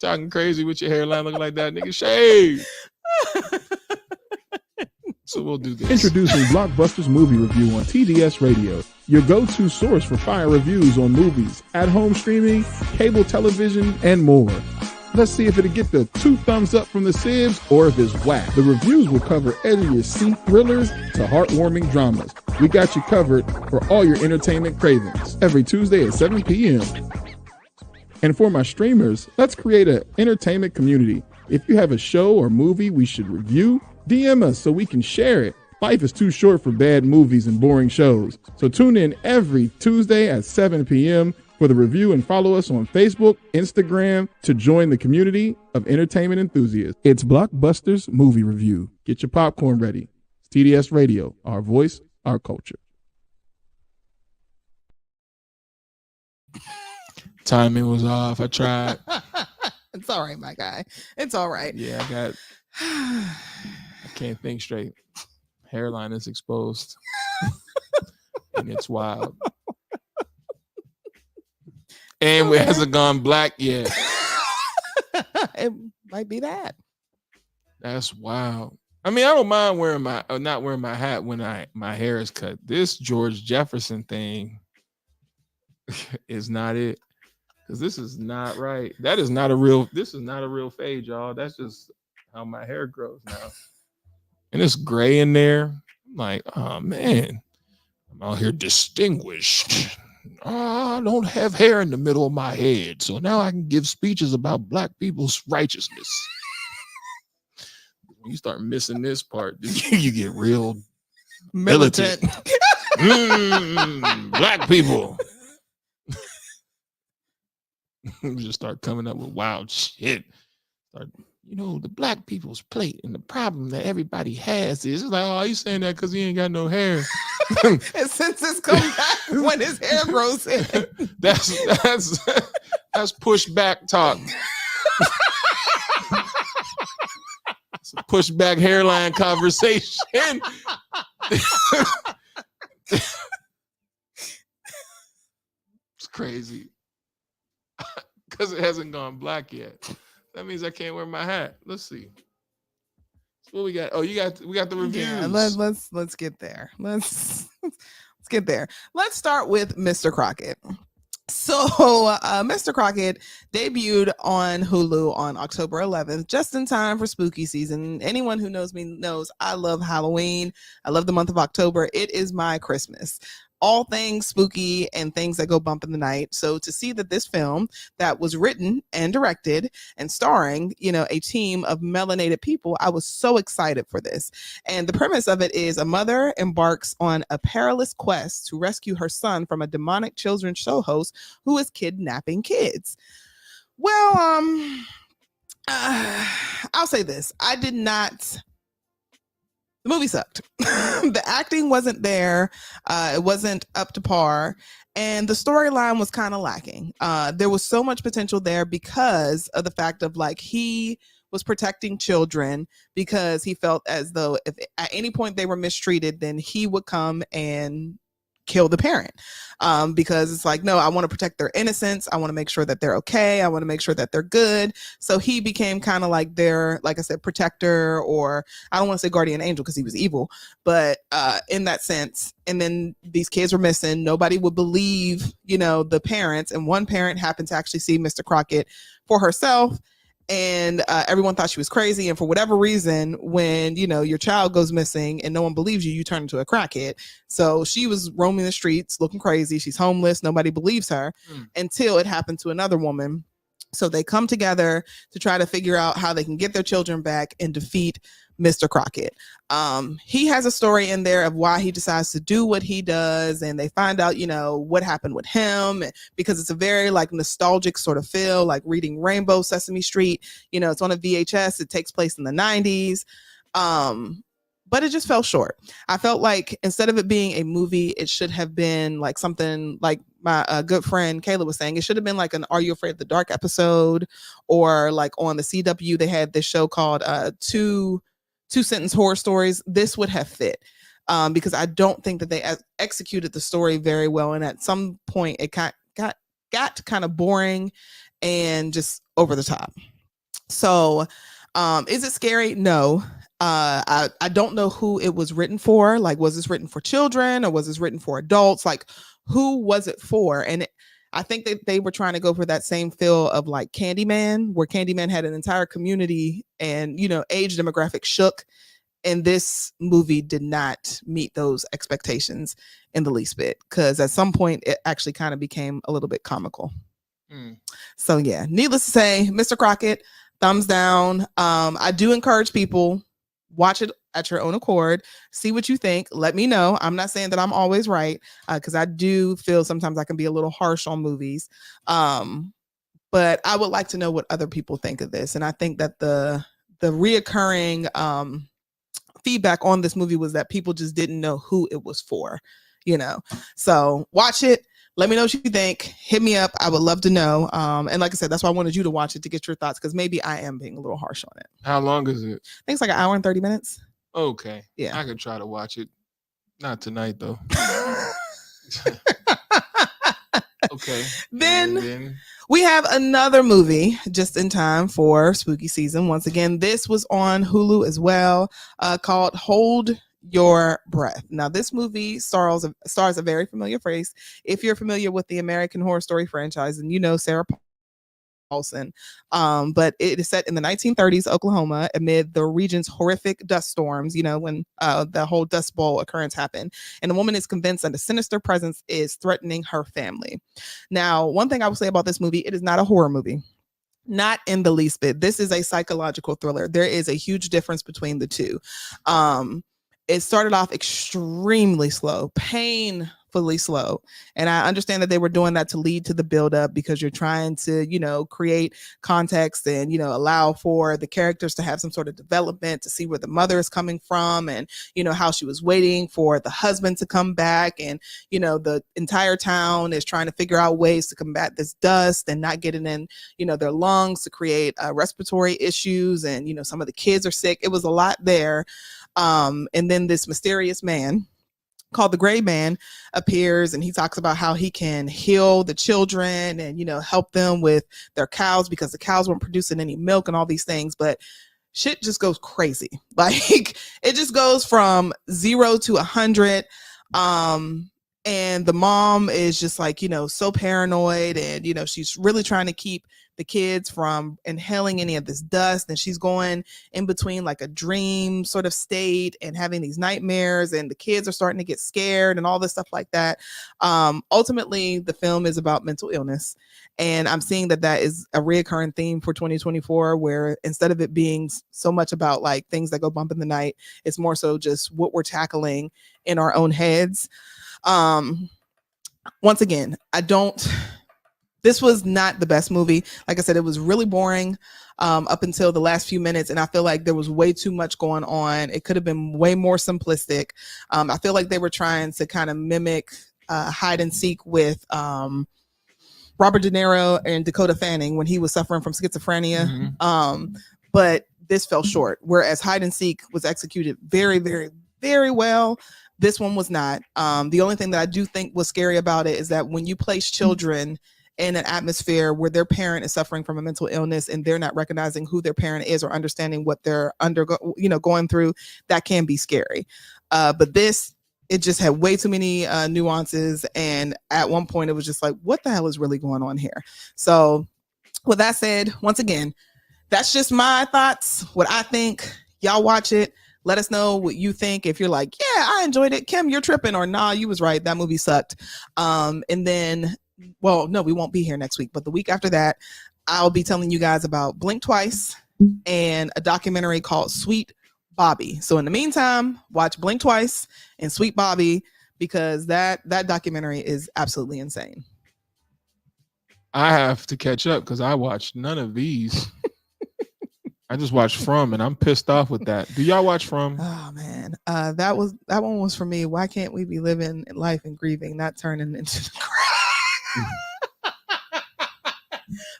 Talking crazy with your hairline looking like that, nigga. Shave. So we'll do this. Introducing Blockbuster's movie review on TDS Radio, your go-to source for fire reviews on movies, at-home streaming, cable television, and more. Let's see if it'll get the 2 thumbs up from the Sibs or if it's whack. The reviews will cover edge of your seat thrillers to heartwarming dramas. We got you covered for all your entertainment cravings every Tuesday at 7 p.m. And for my streamers, let's create an entertainment community. If you have a show or movie we should review, DM us so we can share it. Life is too short for bad movies and boring shows. So tune in every Tuesday at 7 p.m. for the review and follow us on Facebook, Instagram to join the community of entertainment enthusiasts. It's Blockbuster's Movie Review. Get your popcorn ready. It's TDS Radio, our voice, our culture. Timing was off. I tried. It's all right, my guy. It's all right. Yeah, I can't think straight. Hairline is exposed. And it's wild. And it hasn't gone black yet. It might be that. That's wild. I mean, I don't mind not wearing my hat when my hair is cut. This George Jefferson thing is not it. Because this is not right. This is not a real fade, y'all. That's just how my hair grows now. And it's gray in there. I'm like, oh man, I'm out here distinguished. I don't have hair in the middle of my head, so now I can give speeches about black people's righteousness. When you start missing this part, you get real militant. Black people. Just start coming up with wild shit. The black people's plate, and the problem that everybody has is like, oh, he's saying that because he ain't got no hair. And since it's come back when his hair grows in. That's pushback talk. It's a pushback hairline conversation. It's crazy. Because it hasn't gone black yet. That means I can't wear my hat. Let's see. What we got? Oh, we got the reviews. Yeah, let's get there. Let's get there. Let's start with Mr. Crockett. So, Mr. Crockett debuted on Hulu on October 11th, just in time for spooky season. Anyone who knows me knows I love Halloween. I love the month of October. It is my Christmas. All things spooky and things that go bump in the night. So to see that this film that was written and directed and starring, a team of melanated people, I was so excited for this. And the premise of it is a mother embarks on a perilous quest to rescue her son from a demonic children's show host who is kidnapping kids. Well, I'll say this. The movie sucked. The acting wasn't there. It wasn't up to par. And the storyline was kind of lacking. There was so much potential there because of the fact of he was protecting children because he felt as though if at any point they were mistreated, then he would come and kill the parent. Because it's like, no, I want to protect their innocence. I want to make sure that they're okay. I want to make sure that they're good. So he became kind of like their, like I said, protector, or I don't want to say guardian angel because he was evil, but in that sense. And then these kids were missing. Nobody would believe, the parents. And one parent happened to actually see Mr. Crockett for herself. And everyone thought she was crazy. And for whatever reason, when, your child goes missing and no one believes you, you turn into a crackhead. So she was roaming the streets looking crazy. She's homeless. Nobody believes her until it happened to another woman. So they come together to try to figure out how they can get their children back and defeat Mr. Crockett. He has a story in there of why he decides to do what he does, and they find out, what happened with him, because it's a very like nostalgic sort of feel, like reading Rainbow Sesame Street. It's on a VHS. It takes place in the 90s. But it just fell short. I felt like instead of it being a movie, it should have been like something like my good friend Kayla was saying. It should have been like an Are You Afraid of the Dark episode, or like on the CW, they had this show called Two Sentence Horror Stories. This would have fit because I don't think that they executed the story very well. And at some point it got kind of boring and just over the top. So is it scary? No. I don't know who it was written for. Like, was this written for children or was this written for adults? Like, who was it for? And I think that they were trying to go for that same feel of like Candyman, where Candyman had an entire community and, age demographic shook. And this movie did not meet those expectations in the least bit, because at some point it actually kind of became a little bit comical. So yeah, needless to say, Mr. Crockett, thumbs down. I do encourage people, watch it at your own accord, see what you think, let me know. I'm not saying that I'm always right, because I do feel sometimes I can be a little harsh on movies, but I would like to know what other people think of this. And I think that the reoccurring feedback on this movie was that people just didn't know who it was for, so watch it. Let me know what you think. Hit me up. I would love to know. And like I said, that's why I wanted you to watch it, to get your thoughts, because maybe I am being a little harsh on it. How long is it? I think it's like an hour and 30 minutes. Okay. Yeah. I could try to watch it. Not tonight, though. Okay. Then we have another movie just in time for spooky season. Once again, this was on Hulu as well, called Hold Your Breath. Now, this movie stars a very familiar face. If you're familiar with the American Horror Story franchise, and Sarah Paulson, but it is set in the 1930s Oklahoma amid the region's horrific dust storms, when the whole Dust Bowl occurrence happened, and the woman is convinced that a sinister presence is threatening her family. Now, one thing I will say about this movie, it is not a horror movie. Not in the least bit. This is a psychological thriller. There is a huge difference between the two. It started off extremely slow, painfully slow. And I understand that they were doing that to lead to the buildup, because you're trying to, create context and, allow for the characters to have some sort of development, to see where the mother is coming from, and, how she was waiting for the husband to come back. And, the entire town is trying to figure out ways to combat this dust and not get it in, their lungs, to create respiratory issues. And, some of the kids are sick. It was a lot there. And then this mysterious man called the Gray Man appears, and he talks about how he can heal the children and, help them with their cows, because the cows weren't producing any milk and all these things. But shit just goes crazy. Like, it just goes from 0 to 100. And the mom is just like, so paranoid, and, she's really trying to keep the kids from inhaling any of this dust. And she's going in between like a dream sort of state and having these nightmares, and the kids are starting to get scared and all this stuff like that. Ultimately, the film is about mental illness. And I'm seeing that is a reoccurring theme for 2024, where instead of it being so much about like things that go bump in the night, it's more so just what we're tackling in our own heads. Once again, this was not the best movie. Like I said, it was really boring up until the last few minutes, and I feel like there was way too much going on. It could have been way more simplistic. I feel like they were trying to kind of mimic hide and seek with Robert De Niro and Dakota Fanning when he was suffering from schizophrenia. but this fell short. Whereas Hide and Seek was executed very, very, very well. This one was not. The only thing that I do think was scary about it is that when you place children in an atmosphere where their parent is suffering from a mental illness and they're not recognizing who their parent is or understanding what they're going through, that can be scary. But this, it just had way too many nuances. And at one point it was just like, what the hell is really going on here? So with that said, once again, that's just my thoughts, what I think. Y'all watch it. Let us know what you think. If you're like, yeah, I enjoyed it. Kim, you're tripping. Or nah, you was right. That movie sucked. And then, well, no, we won't be here next week. But the week after that, I'll be telling you guys about Blink Twice and a documentary called Sweet Bobby. So in the meantime, watch Blink Twice and Sweet Bobby, because that documentary is absolutely insane. I have to catch up because I watched none of these. I just watched From, and I'm pissed off with that. Do y'all watch From? Oh man, that one was for me. Why can't we be living life and grieving, not turning into the crap?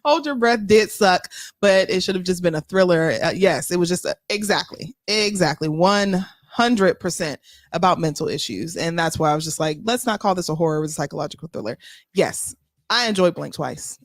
Hold Your Breath did suck, but it should have just been a thriller. Yes, it was just exactly 100% about mental issues, and that's why I was just like, let's not call this a horror. It was a psychological thriller. Yes, I enjoyed Blink Twice.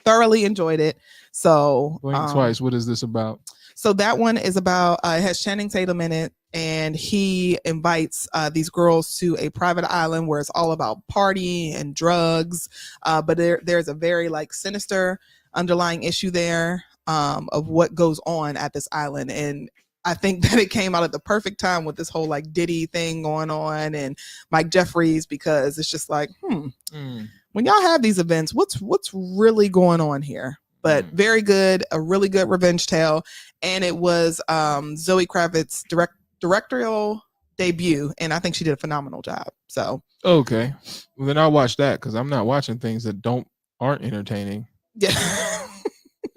Thoroughly enjoyed it. So Blink Twice. What is this about? So that one is about it has Channing Tatum in it, and he invites these girls to a private island where it's all about party and drugs. But there's a very like sinister underlying issue there of what goes on at this island. And I think that it came out at the perfect time with this whole like Diddy thing going on and Mike Jeffries, because it's just like, when y'all have these events, what's really going on here? But very good, a really good revenge tale. And it was Zoe Kravitz's directorial debut, and I think she did a phenomenal job. So okay, well then I'll watch that, because I'm not watching things that aren't entertaining. Yeah.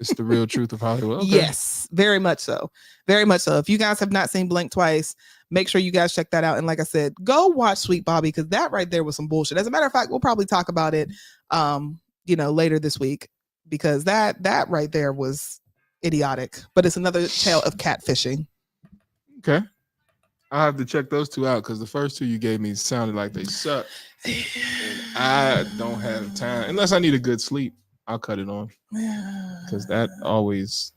It's the real truth of Hollywood. Okay. Yes, very much so. Very much so. If you guys have not seen Blink Twice, make sure you guys check that out. And like I said, go watch Sweet Bobby, because that right there was some bullshit. As a matter of fact, we'll probably talk about it later this week, because that right there was idiotic. But it's another tale of catfishing. Okay. I'll have to check those two out, because the first two you gave me sounded like they suck. And I don't have time. Unless I need a good sleep, I'll cut it on. Because that always,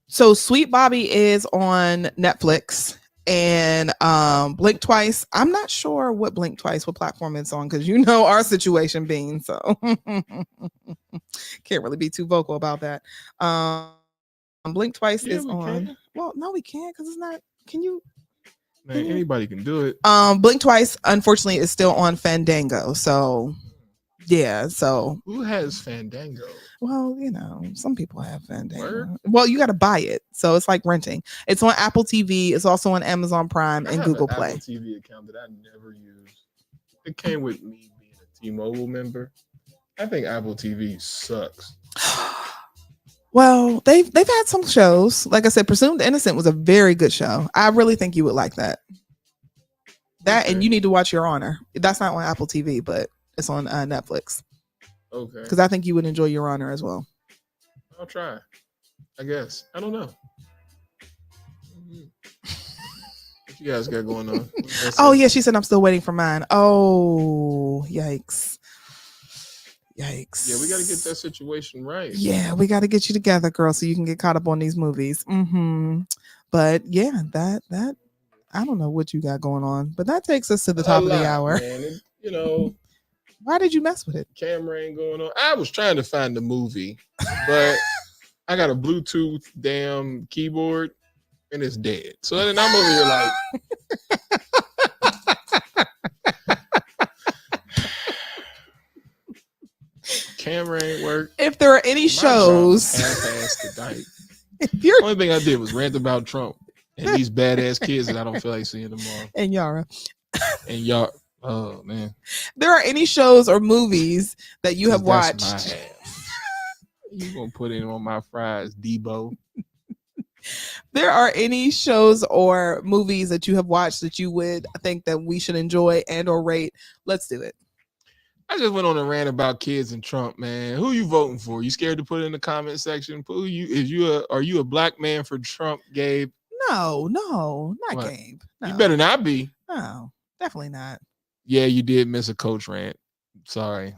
So Sweet Bobby is on Netflix, and Blink Twice, I'm not sure what Blink Twice, what platform it's on, because our situation being, so can't really be too vocal about that. Blink Twice is on. Can. Well, no, we can't, because it's not. Can you? Man, anybody can do it. Blink Twice, unfortunately, is still on Fandango. So yeah, so who has Fandango? Well, some people have Fandango. Word? Well, you got to buy it, so it's like renting. It's on Apple TV. It's also on Amazon Prime and Google Play. Apple TV account that I never used. It came with me being a T-Mobile member. I think Apple TV sucks. Well, they've had some shows. Like I said, Presumed Innocent was a very good show. I really think you would like that. That, okay. And you need to watch Your Honor. That's not on Apple TV, but it's on Netflix. Okay. Because I think you would enjoy Your Honor as well. I'll try. I guess. I don't know. What you guys got going on? Oh, yeah. She said, I'm still waiting for mine. Oh, yikes. Yikes. Yeah, we got to get that situation right. Yeah, we got to get you together, girl, so you can get caught up on these movies. But yeah, that I don't know what you got going on, but that takes us to the top of the hour. Man. Why did you mess with it? Camera ain't going on. I was trying to find the movie, but I got a Bluetooth damn keyboard and it's dead. So then I'm over here like, camera ain't work. If there are any shows, the only thing I did was rant about Trump and these badass kids that I don't feel like seeing tomorrow. And Yara. And y'all. Oh man! There are any shows or movies that you have watched? You gonna put it on my fries, Debo? There are any shows or movies that you have watched that you would think that we should enjoy and or rate? Let's do it. I just went on a rant about kids and Trump, man. Who you voting for? You scared to put it in the comment section? Are you a black man for Trump, Gabe? No, not What? Gabe. No. You better not be. No, definitely not. Yeah, you did miss a coach rant. Sorry.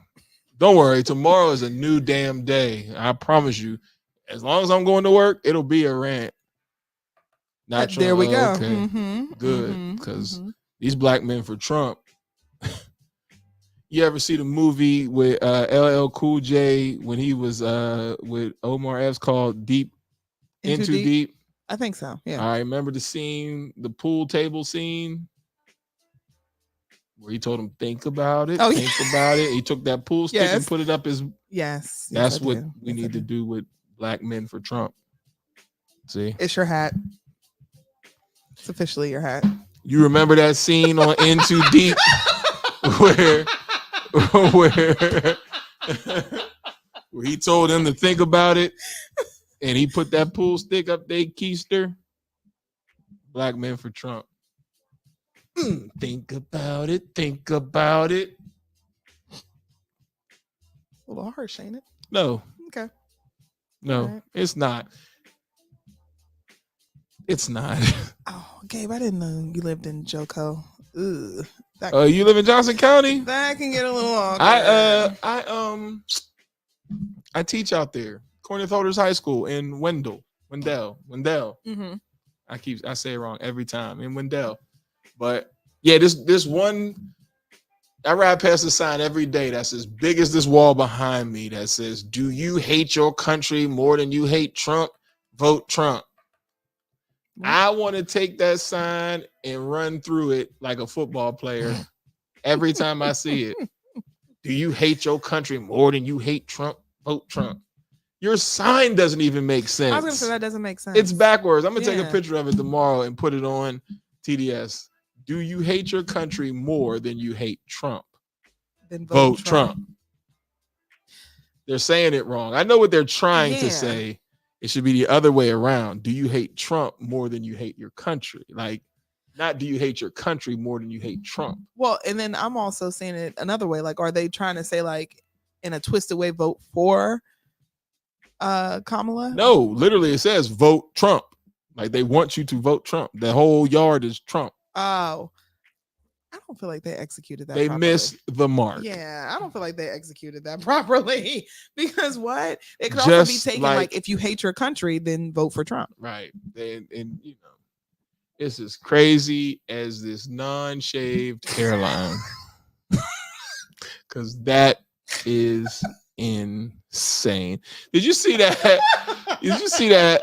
Don't worry. Tomorrow is a new damn day. I promise you. As long as I'm going to work, it'll be a rant. Not Trump. There we go. Okay. Mm-hmm, Good. Because these black men for Trump. You ever see the movie with LL Cool J when he was with Omar Epps called Deep Into Deep? I think so. Yeah. I remember the scene, the pool table scene, where he told him, think about it, think about it. He took that pool stick and put it up his. Yes. That's what we need to do with black men for Trump. See? It's your hat. It's officially your hat. You remember that scene on Into Deep where he told him to think about it and he put that pool stick up their keister? Black men for Trump. Think about it. Think about it. A little harsh, ain't it? No. Okay. No, right. It's not. It's not. Oh, Gabe, I didn't know you lived in Joco. Ugh. You live in Johnson County? That can get a little awkward. I teach out there. Corneth Holders High School in Wendell. Mm-hmm. I say it wrong every time. In Wendell. But yeah, this one, I ride past the sign every day that's as big as this wall behind me that says, do you hate your country more than you hate Trump? Vote Trump. I want to take that sign and run through it like a football player every time I see it. Do you hate your country more than you hate Trump? Vote Trump. Your sign doesn't even make sense. I was going to say that doesn't make sense. It's backwards. I'm going to take a picture of it tomorrow and put it on TDS. Do you hate your country more than you hate Trump? Then vote Trump. They're saying it wrong. I know what they're trying to say. It should be the other way around. Do you hate Trump more than you hate your country? Like, not do you hate your country more than you hate Trump? Well, and then I'm also saying it another way. Like, are they trying to say, like, in a twisted way, vote for Kamala? No, literally it says vote Trump. Like, they want you to vote Trump. The whole yard is Trump. Oh. I don't feel like they executed that properly. Missed the mark. Yeah, I don't feel like they executed that properly. Because what? It could also be taken like if you hate your country, then vote for Trump. Right. And you know, it's as crazy as this non-shaved hairline. Because that is insane. Did you see that? Did you see that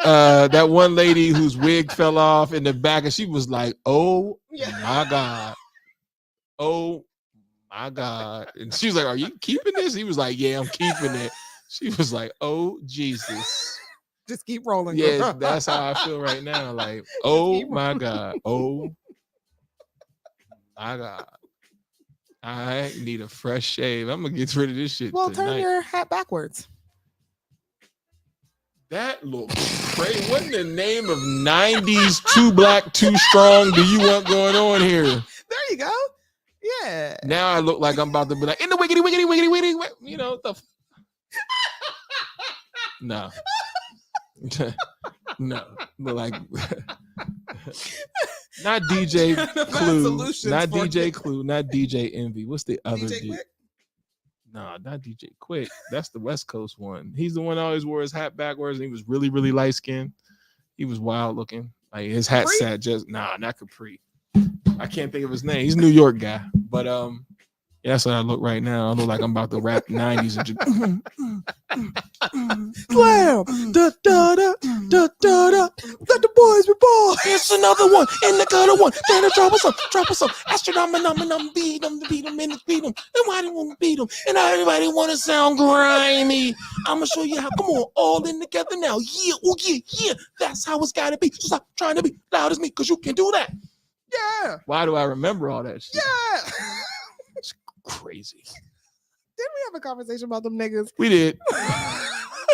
that one lady whose wig fell off in the back and she was like, oh my God. Oh my God. And she was like, are you keeping this? He was like, yeah, I'm keeping it. She was like, oh Jesus. Just keep rolling. Yeah, that's how I feel right now. Like, oh my God. Oh my God. I need a fresh shave. I'm gonna get rid of this shit. Well, tonight. Turn your hat backwards. That looks crazy. What in the name of 90s too black, too strong do you want going on here? There you go. Yeah. Now I look like I'm about to be like, in the wiggity, wiggity, wiggity, wiggity, you know, no. No. Look like not DJ Clue. Not DJ Clue, not DJ Envy. What's the other dude? No, not DJ Quick. That's the West Coast one. He's the one that always wore his hat backwards and he was really, really light skinned. He was wild looking. Like his hat sat just not Capri. I can't think of his name. He's a New York guy. But yeah, that's what I look right now. I look like I'm about to rap 90s and just slam. Da da da da da da. Let the boys be born. It's another one in the gutter one. Gonna drop us up. Astronomical, beat them, and beat them. And why do you want to beat them? And everybody want to sound grimy. I'm gonna show you how. Come on, all in together now. Yeah, oh yeah. That's how it's gotta be. So stop trying to be loud as me, cause you can do that. Yeah. Why do I remember all that shit? Yeah. It's crazy. Didn't we have a conversation about them niggas? We did.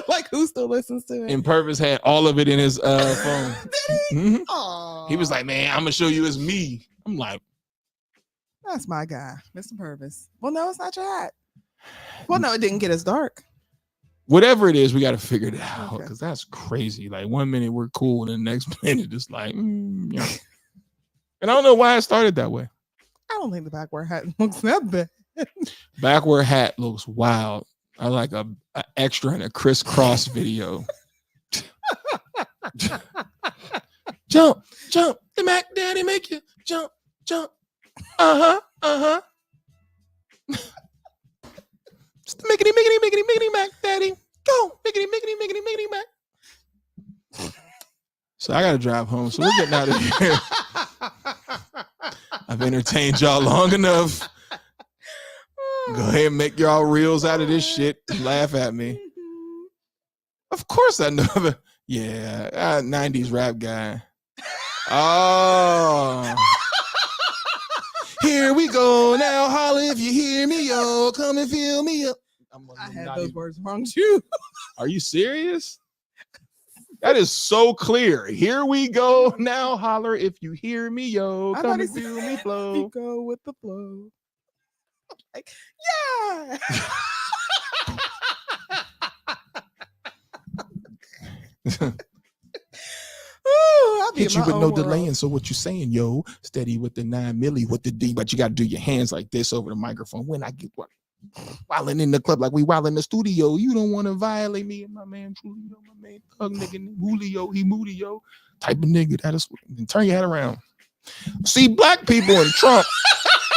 Like who still listens to it? And Purvis had all of it in his phone. Did he? Mm-hmm. He was like, man, I'm gonna show you it's me. I'm like, that's my guy, Mr. Purvis. Well, no, it's not your hat. Well, no, it didn't get as dark. Whatever it is, we got to figure it out Okay. because that's crazy. Like 1 minute we're cool, and the next minute it's like, yeah. And I don't know why it started that way. I don't think the backward hat looks that bad. Backward hat looks wild. I like a extra in a crisscross video. Jump, jump, the Mac Daddy make you jump, jump. It's the miggity Mac Daddy. Go, miggity Mac. So I gotta drive home. So we're getting out of here. I've entertained y'all long enough. Go ahead and make y'all reels out of this shit. Laugh at me. Of course I know the 90s rap guy. Oh. Here we go now. Holla if you hear me, yo. Come and feel me up. I had those words wrong too. Are you serious? That is so clear. Here we go now. Holler if you hear me, yo. I Come thought he and feel said, me flow. "You go with the flow." Like, yeah. Ooh, I'll be Hit in you my with no own world. delaying. So what you saying, yo? Steady with the 9 milli with the D, but you got to do your hands like this over the microphone. When I get wilding in the club like we wild in the studio, you don't want to violate me and my man Julio, my man Thug nigga named Julio, he moody yo type of nigga that is. And turn your head around. See, black people and Trump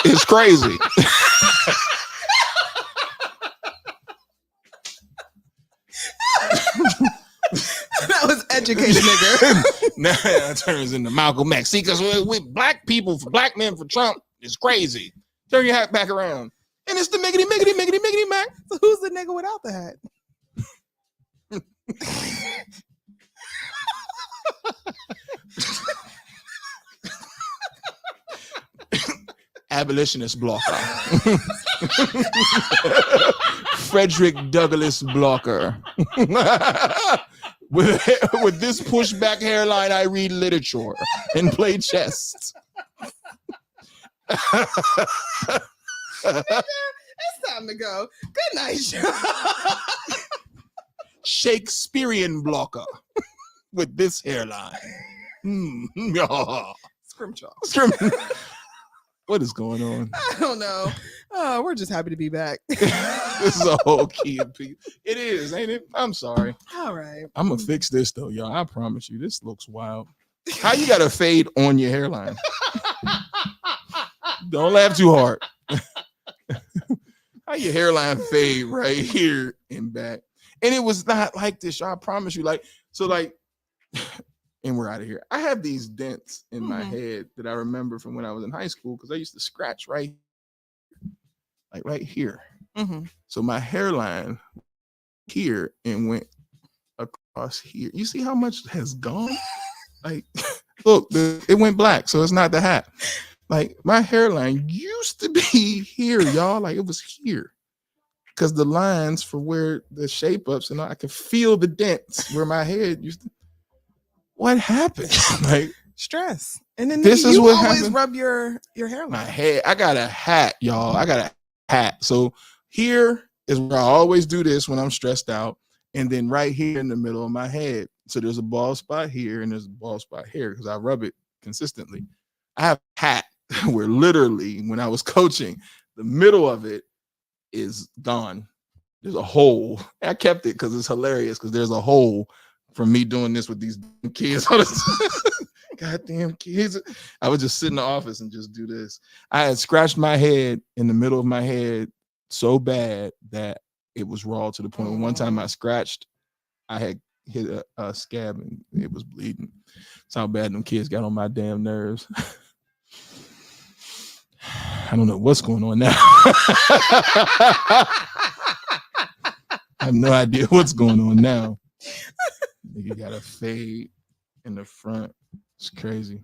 is crazy. That was educated, nigga. Now it turns into Malcolm X. See, because with black people, for black men, for Trump, is crazy. Turn your hat back around. And it's the miggity Mac. So who's the nigga without the hat? Abolitionist blocker. Frederick Douglass blocker. With this pushback hairline, I read literature and play chess. It's time to go. Good night, show. Shakespearean blocker with this hairline. Scrimshaw. What is going on? I don't know. We're just happy to be back. This is a whole key of people. It is, ain't it? I'm sorry. All right. I'm gonna fix this though, y'all. I promise you, this looks wild. How you got a fade on your hairline? Don't laugh too hard. How your hairline fade right here and back? And it was not like this, y'all. I promise you. And we're out of here. I have these dents in my head that I remember from when I was in high school because I used to scratch right here. So my hairline here and went across here. You see how much has gone? Like, look, it went black, so it's not the hat. Like, my hairline used to be here, y'all. Like, it was here. Because the lines for where the shape ups and I could feel the dents where my head used to. What happened? Like, stress. And then this is you what always happened. rub your hairline. My head. I got a hat, y'all. I got a hat. So here is where I always do this when I'm stressed out. And then right here in the middle of my head. So there's a bald spot here and there's a bald spot here because I rub it consistently. I have a hat where literally when I was coaching, the middle of it is gone. There's a hole. I kept it because it's hilarious because there's a hole from me doing this with these kids. Goddamn kids. I would just sit in the office and just do this. I had scratched my head in the middle of my head so bad that it was raw to the point where one time I scratched, I had hit a scab and it was bleeding. That's how bad them kids got on my damn nerves. I don't know what's going on now. I have no idea what's going on now. Nigga got a fade in the front. It's crazy.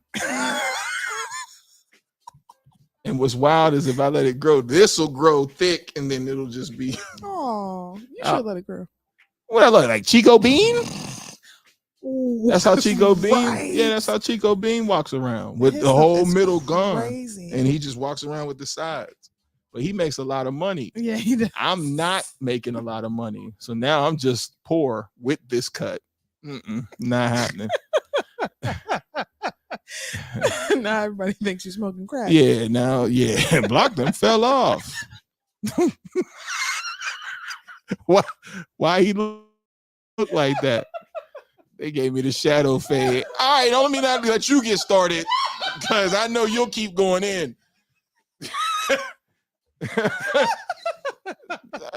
And what's wild is if I let it grow, this will grow thick and then it'll just be. Oh, you should let it grow. What I look like Chico Bean? Ooh, That's how Chico Bean. right. Yeah, that's how Chico Bean walks around with the whole It's middle gone, crazy. and he just walks around with the sides. but he makes a lot of money. Yeah, he does. I'm not making a lot of money. So now I'm just poor with this cut. Not happening. Now everybody thinks you're smoking crack. Yeah, now, yeah. Block them fell off. Why he look like that? They gave me the shadow fade. All right, don't let me not let you get started because I know you'll keep going in.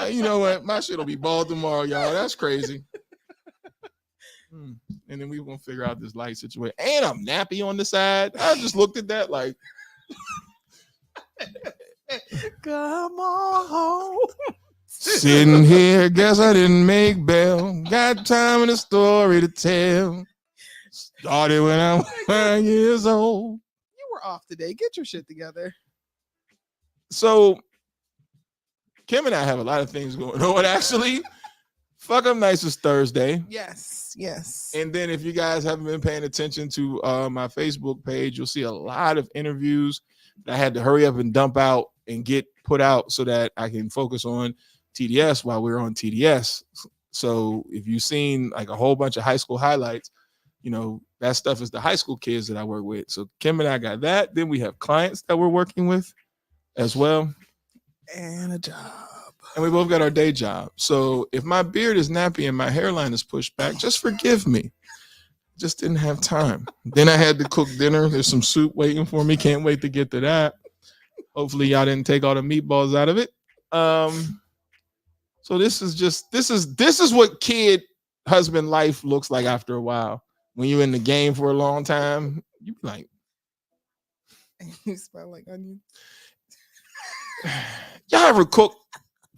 You know what? My shit will be bald tomorrow, y'all. That's crazy. And then we're going to figure out this light situation. And I'm nappy on the side. I just looked at that like. Come on home. Sitting here, guess I didn't make bail. Got time and a story to tell. Started when I was 5 years old. You were off today. Get your shit together. So, Kim and I have a lot of things going on, actually. Fuck Up Nights is Thursday. Yes, yes. And then if you guys haven't been paying attention to my Facebook page, you'll see a lot of interviews that I had to hurry up and dump out and get put out so that I can focus on TDS while we're on TDS. So if you've seen like a whole bunch of high school highlights, you know, that stuff is the high school kids that I work with. So Kim and I got that. Then we have clients that we're working with as well. And a job. And we both got our day job. So if my beard is nappy and my hairline is pushed back, just forgive me. Just didn't have time. Then I had to cook dinner. There's some soup waiting for me. Can't wait to get to that. Hopefully y'all didn't take all the meatballs out of it. So this is what kid husband life looks like after a while. When you're in the game for a long time, you be like, you smell like onion. Y'all ever cook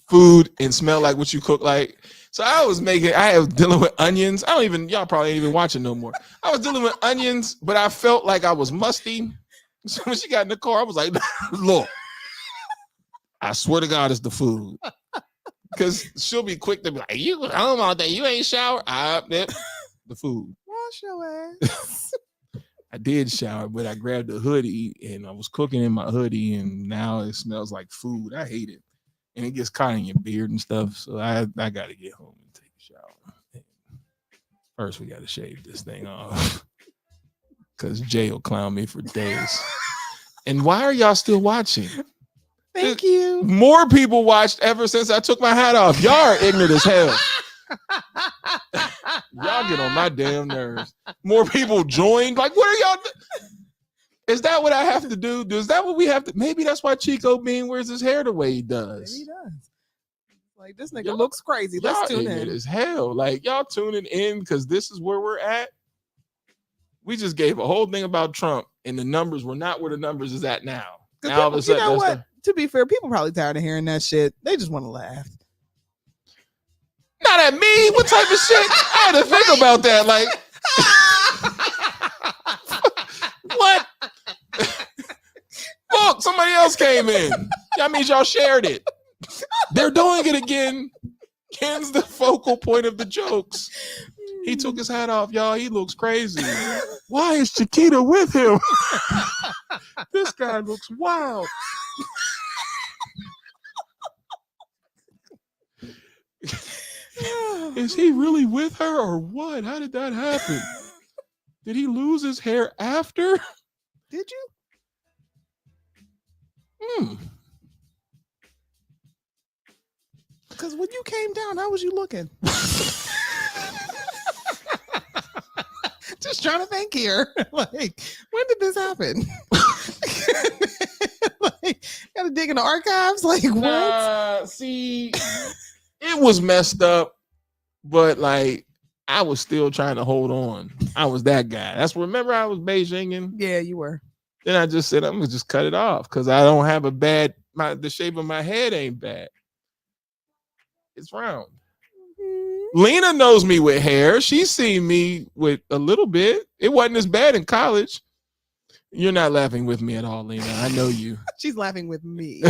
food and smell like what you cook like? So I was dealing with onions. Y'all probably ain't even watching no more. I was dealing with onions, but I felt like I was musty. So when she got in the car, I was like, look, I swear to God, it's the food. Because she'll be quick to be like, you home all day, you ain't shower. The food. Wash your ass. I did shower, but I grabbed a hoodie and I was cooking in my hoodie, and now it smells like food. I hate it. And it gets caught in your beard and stuff. So I got to get home and take a shower. First, we got to shave this thing off because Jay will clown me for days. And why are y'all still watching? Thank you. More people watched ever since I took my hat off. Y'all are ignorant as hell. Y'all get on my damn nerves. More people joined. Like, what are y'all? Is that what I have to do? Is that what we have to? Maybe that's why Chico Bean wears his hair the way he does. Maybe he does. Like, this nigga looks crazy. Y'all Let's tune ignorant in. as hell. Like, y'all tuning in because this is where we're at. We just gave a whole thing about Trump, and the numbers were not where the numbers is at now. Now all of a sudden, you know what? To be fair, people probably tired of hearing that shit. They just want to laugh. Not at me. What type of shit? I had to think about that. Like, what? Look, somebody else came in. That means y'all shared it. They're doing it again. Ken's the focal point of the jokes. He took his hat off, y'all. He looks crazy. Why is Chiquita with him? This guy looks wild. Is he really with her or what? How did that happen? Did he lose his hair after? Did you? Because when you came down, how was you looking? Just trying to think here. Like, when did this happen? Like, gotta dig in the archives? Like, what? See, it was messed up, but like, I was still trying to hold on. I was that guy. Remember I was Beijinging? Yeah, you were. Then I just said, I'm gonna just cut it off because I don't have the shape of my head ain't bad. It's round. Lena knows me with hair. She's seen me with a little bit. It wasn't as bad in college. You're not laughing with me at all, Lena. I know you. She's laughing with me.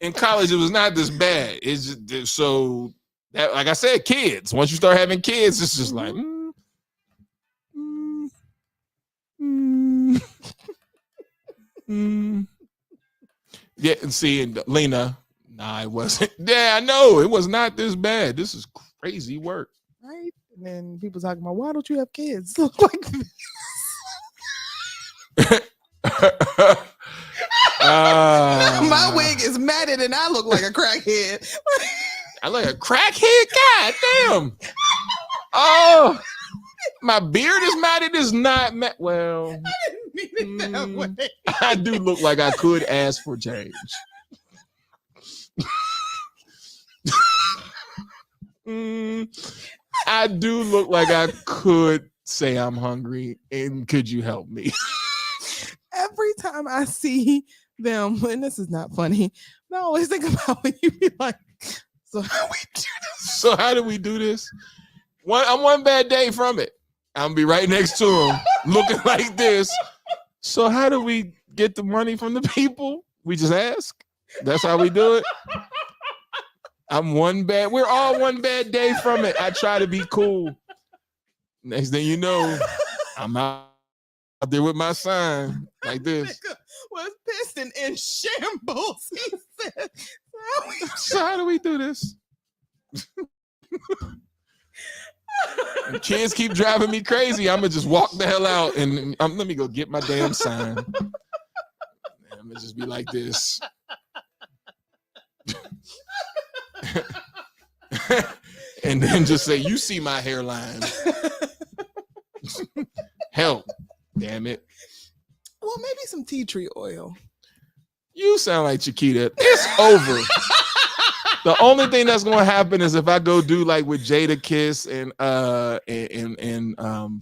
In college, it was not this bad. It's just, so that, like I said, kids. Once you start having kids, it's just like, Yeah, and see, and Lena, nah, it wasn't. Yeah, I know it was not this bad. This is crazy work. Right? And then people talking about, why don't you have kids? Look like my wig is matted and I look like a crackhead. I look like a crackhead. God damn. Oh, my beard is matted. Is not mat. Well, I didn't mean it that way. I do look like I could ask for change. I do look like I could say I'm hungry and could you help me? Every time I see them, and this is not funny, but I always think about when you be like, so how we do this? So how do we do this? I'm one bad day from it. I'm gonna be right next to him, looking like this. So how do we get the money from the people? We just ask. That's how we do it. We're all one bad day from it. I try to be cool. Next thing you know, I'm out there with my sign like this. Was pissed and in shambles. He said, so how do we do this? Kids keep driving me crazy. I'm gonna just walk the hell out and let me go get my damn sign. I'm gonna just be like this. And then just say, you see my hairline. Help. Damn it. Well, maybe some tea tree oil. You sound like Chiquita. It's over. The only thing that's gonna happen is if I go do like with Jada Kiss and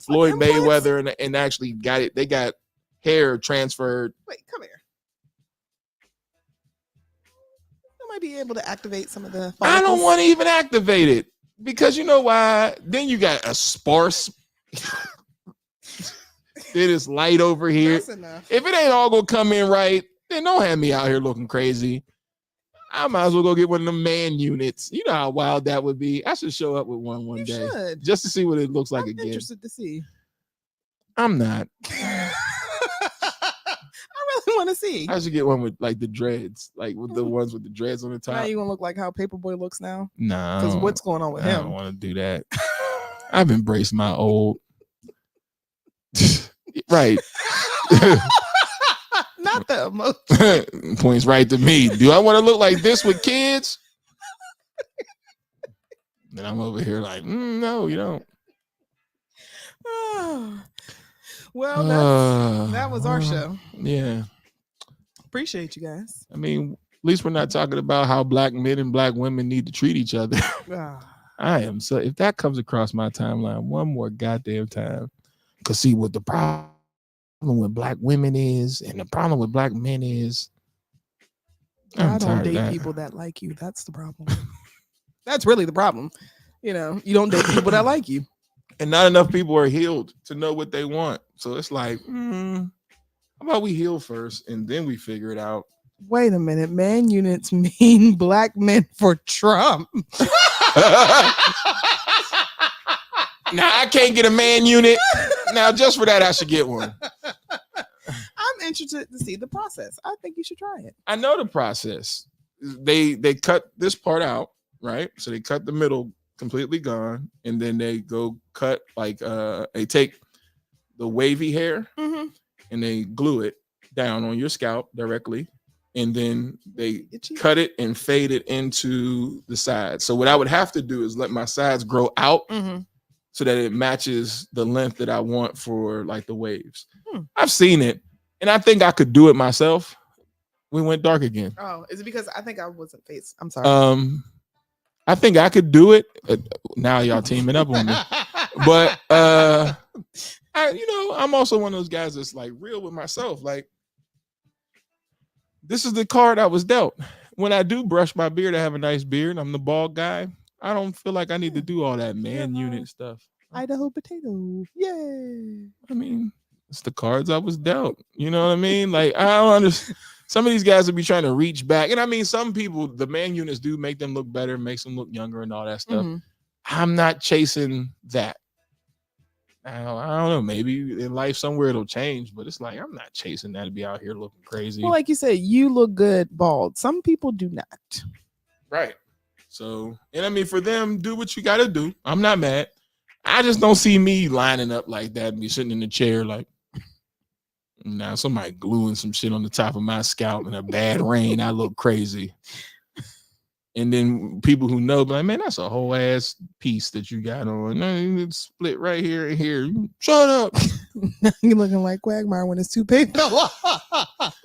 Floyd Mayweather and actually got it. They got hair transferred. Wait, come here. You might be able to activate some of the follicles. I don't want to even activate it because you know why? Then you got a sparse. It is light over here. That's enough. If it ain't all gonna come in right, then don't have me out here looking crazy. I might as well go get one of them man units. You know how wild that would be. I should show up with one day should. just to see what it looks like I'm again. interested to see. I'm not. I really want to see. I should get one with like the dreads, like with the ones with the dreads on the top. Now you gonna look like how Paperboy looks now? No, Because what's going on with I him? don't want to do that. I've embraced my old. Right. Not the emotion. Points right to me. Do I want to look like this with kids? Then I'm over here like, no, you don't. Well, that was our show. Yeah. Appreciate you guys. I mean, at least we're not talking about how black men and black women need to treat each other. I am so. If that comes across my timeline one more goddamn time, because see what the problem with black women is and the problem with black men is. I don't date people that like you. That's the problem. That's really the problem. You know, you don't date people that like you. And not enough people are healed to know what they want. So it's like, how about we heal first and then we figure it out? Wait a minute. Man units mean black men for Trump. Now I can't get a man unit. Now just for that, I should get one. I'm interested to see the process. I think you should try it. I know the process. They cut this part out, right? So they cut the middle completely gone, and then they go cut like they take the wavy hair and they glue it down on your scalp directly, and then they cut it and fade it into the sides. So what I would have to do is let my sides grow out so that it matches the length that I want for like the waves. I've seen it, and I think I could do it myself. We went dark again. Oh, is it because I think I wasn't faced? I'm sorry. I think I could do it. Now y'all teaming up on me, but I'm also one of those guys that's like real with myself. Like, this is the card I was dealt. When I do brush my beard, I have a nice beard. I'm the bald guy. I don't feel like I need to do all that man unit stuff. Idaho potato. Yay. I mean, it's the cards I was dealt. You know what I mean? Like, I don't understand. Some of these guys will be trying to reach back. And I mean, some people, the man units do make them look better, makes them look younger and all that stuff. I'm not chasing that. I don't know. Maybe in life somewhere it'll change, but it's like I'm not chasing that to be out here looking crazy. Well, like you said, you look good bald. Some people do not. Right. So, and I mean, for them, do what you got to do. I'm not mad. I just don't see me lining up like that and be sitting in the chair like, now somebody gluing some shit on the top of my scalp in a bad rain. I look crazy. And then people who know, be like, man, that's a whole ass piece that you got on. It's split right here and here. Shut up. You're looking like Quagmire when his toupee fell off.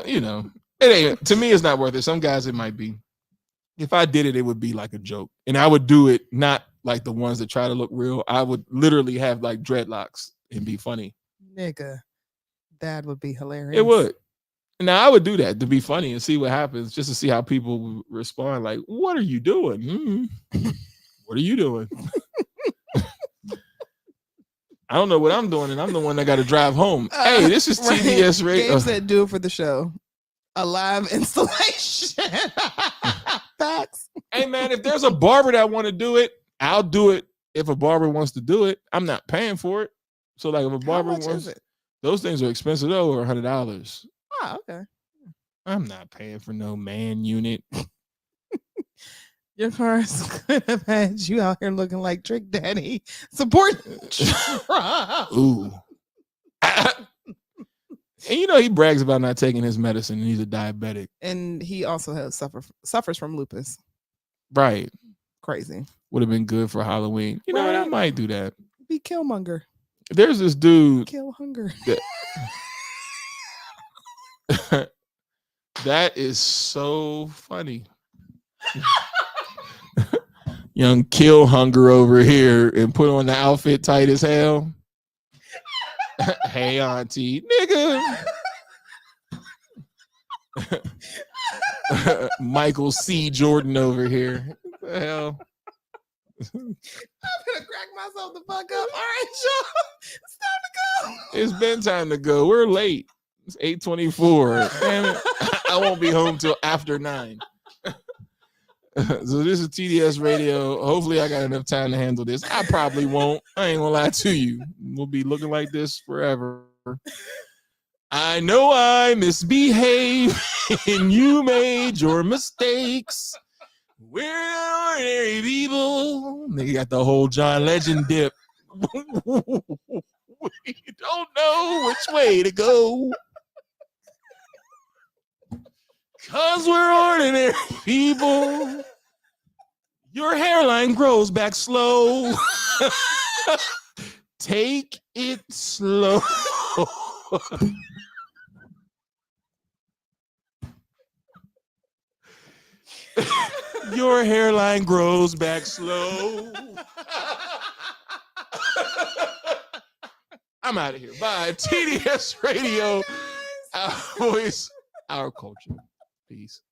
You know, it ain't, to me, it's not worth it. Some guys, it might be. If I did it, it would be like a joke. And I would do it not like the ones that try to look real. I would literally have like dreadlocks and be funny. Nigga, that would be hilarious. It would. Now I would do that to be funny and see what happens, just to see how people respond. Like, what are you doing? What are you doing? I don't know what I'm doing, and I'm the one that got to drive home. Hey, this is TDS Radio. Gabe said, "Do it for the show." A live installation. Facts. Hey man, if there's a barber that want to do it, I'll do it. If a barber wants to do it, I'm not paying for it. So like, if a barber wants, those things are expensive though, or $100. Oh, okay. I'm not paying for no man unit. Your cars could have had you out here looking like Trick Daddy. Support Trump. Ooh. And you know he brags about not taking his medicine and he's a diabetic. And he also suffers from lupus. Right. Crazy. Would have been good for Halloween. You know what? I might do that. Be Killmonger. There's this dude. Kill hunger. That is so funny. Young Kill Hunger over here and put on the outfit tight as hell. Hey, auntie, nigga. Michael C. Jordan over here. What the hell? I'm gonna crack myself the fuck up. All right, y'all. It's time to go. It's been time to go. We're late. It's 8:24. Damn it. I won't be home till after 9. So this is TDS Radio. Hopefully I got enough time to handle this. I probably won't. I ain't gonna lie to you. We'll be looking like this forever. I know I misbehaved and you made your mistakes. We're ordinary people. They got the whole John Legend dip. We don't know which way to go. 'Cause we're ordinary people. Your hairline grows back slow. Take it slow. Your hairline grows back slow. I'm out of here. Bye. TDS Radio. Our voice, our culture. Peace.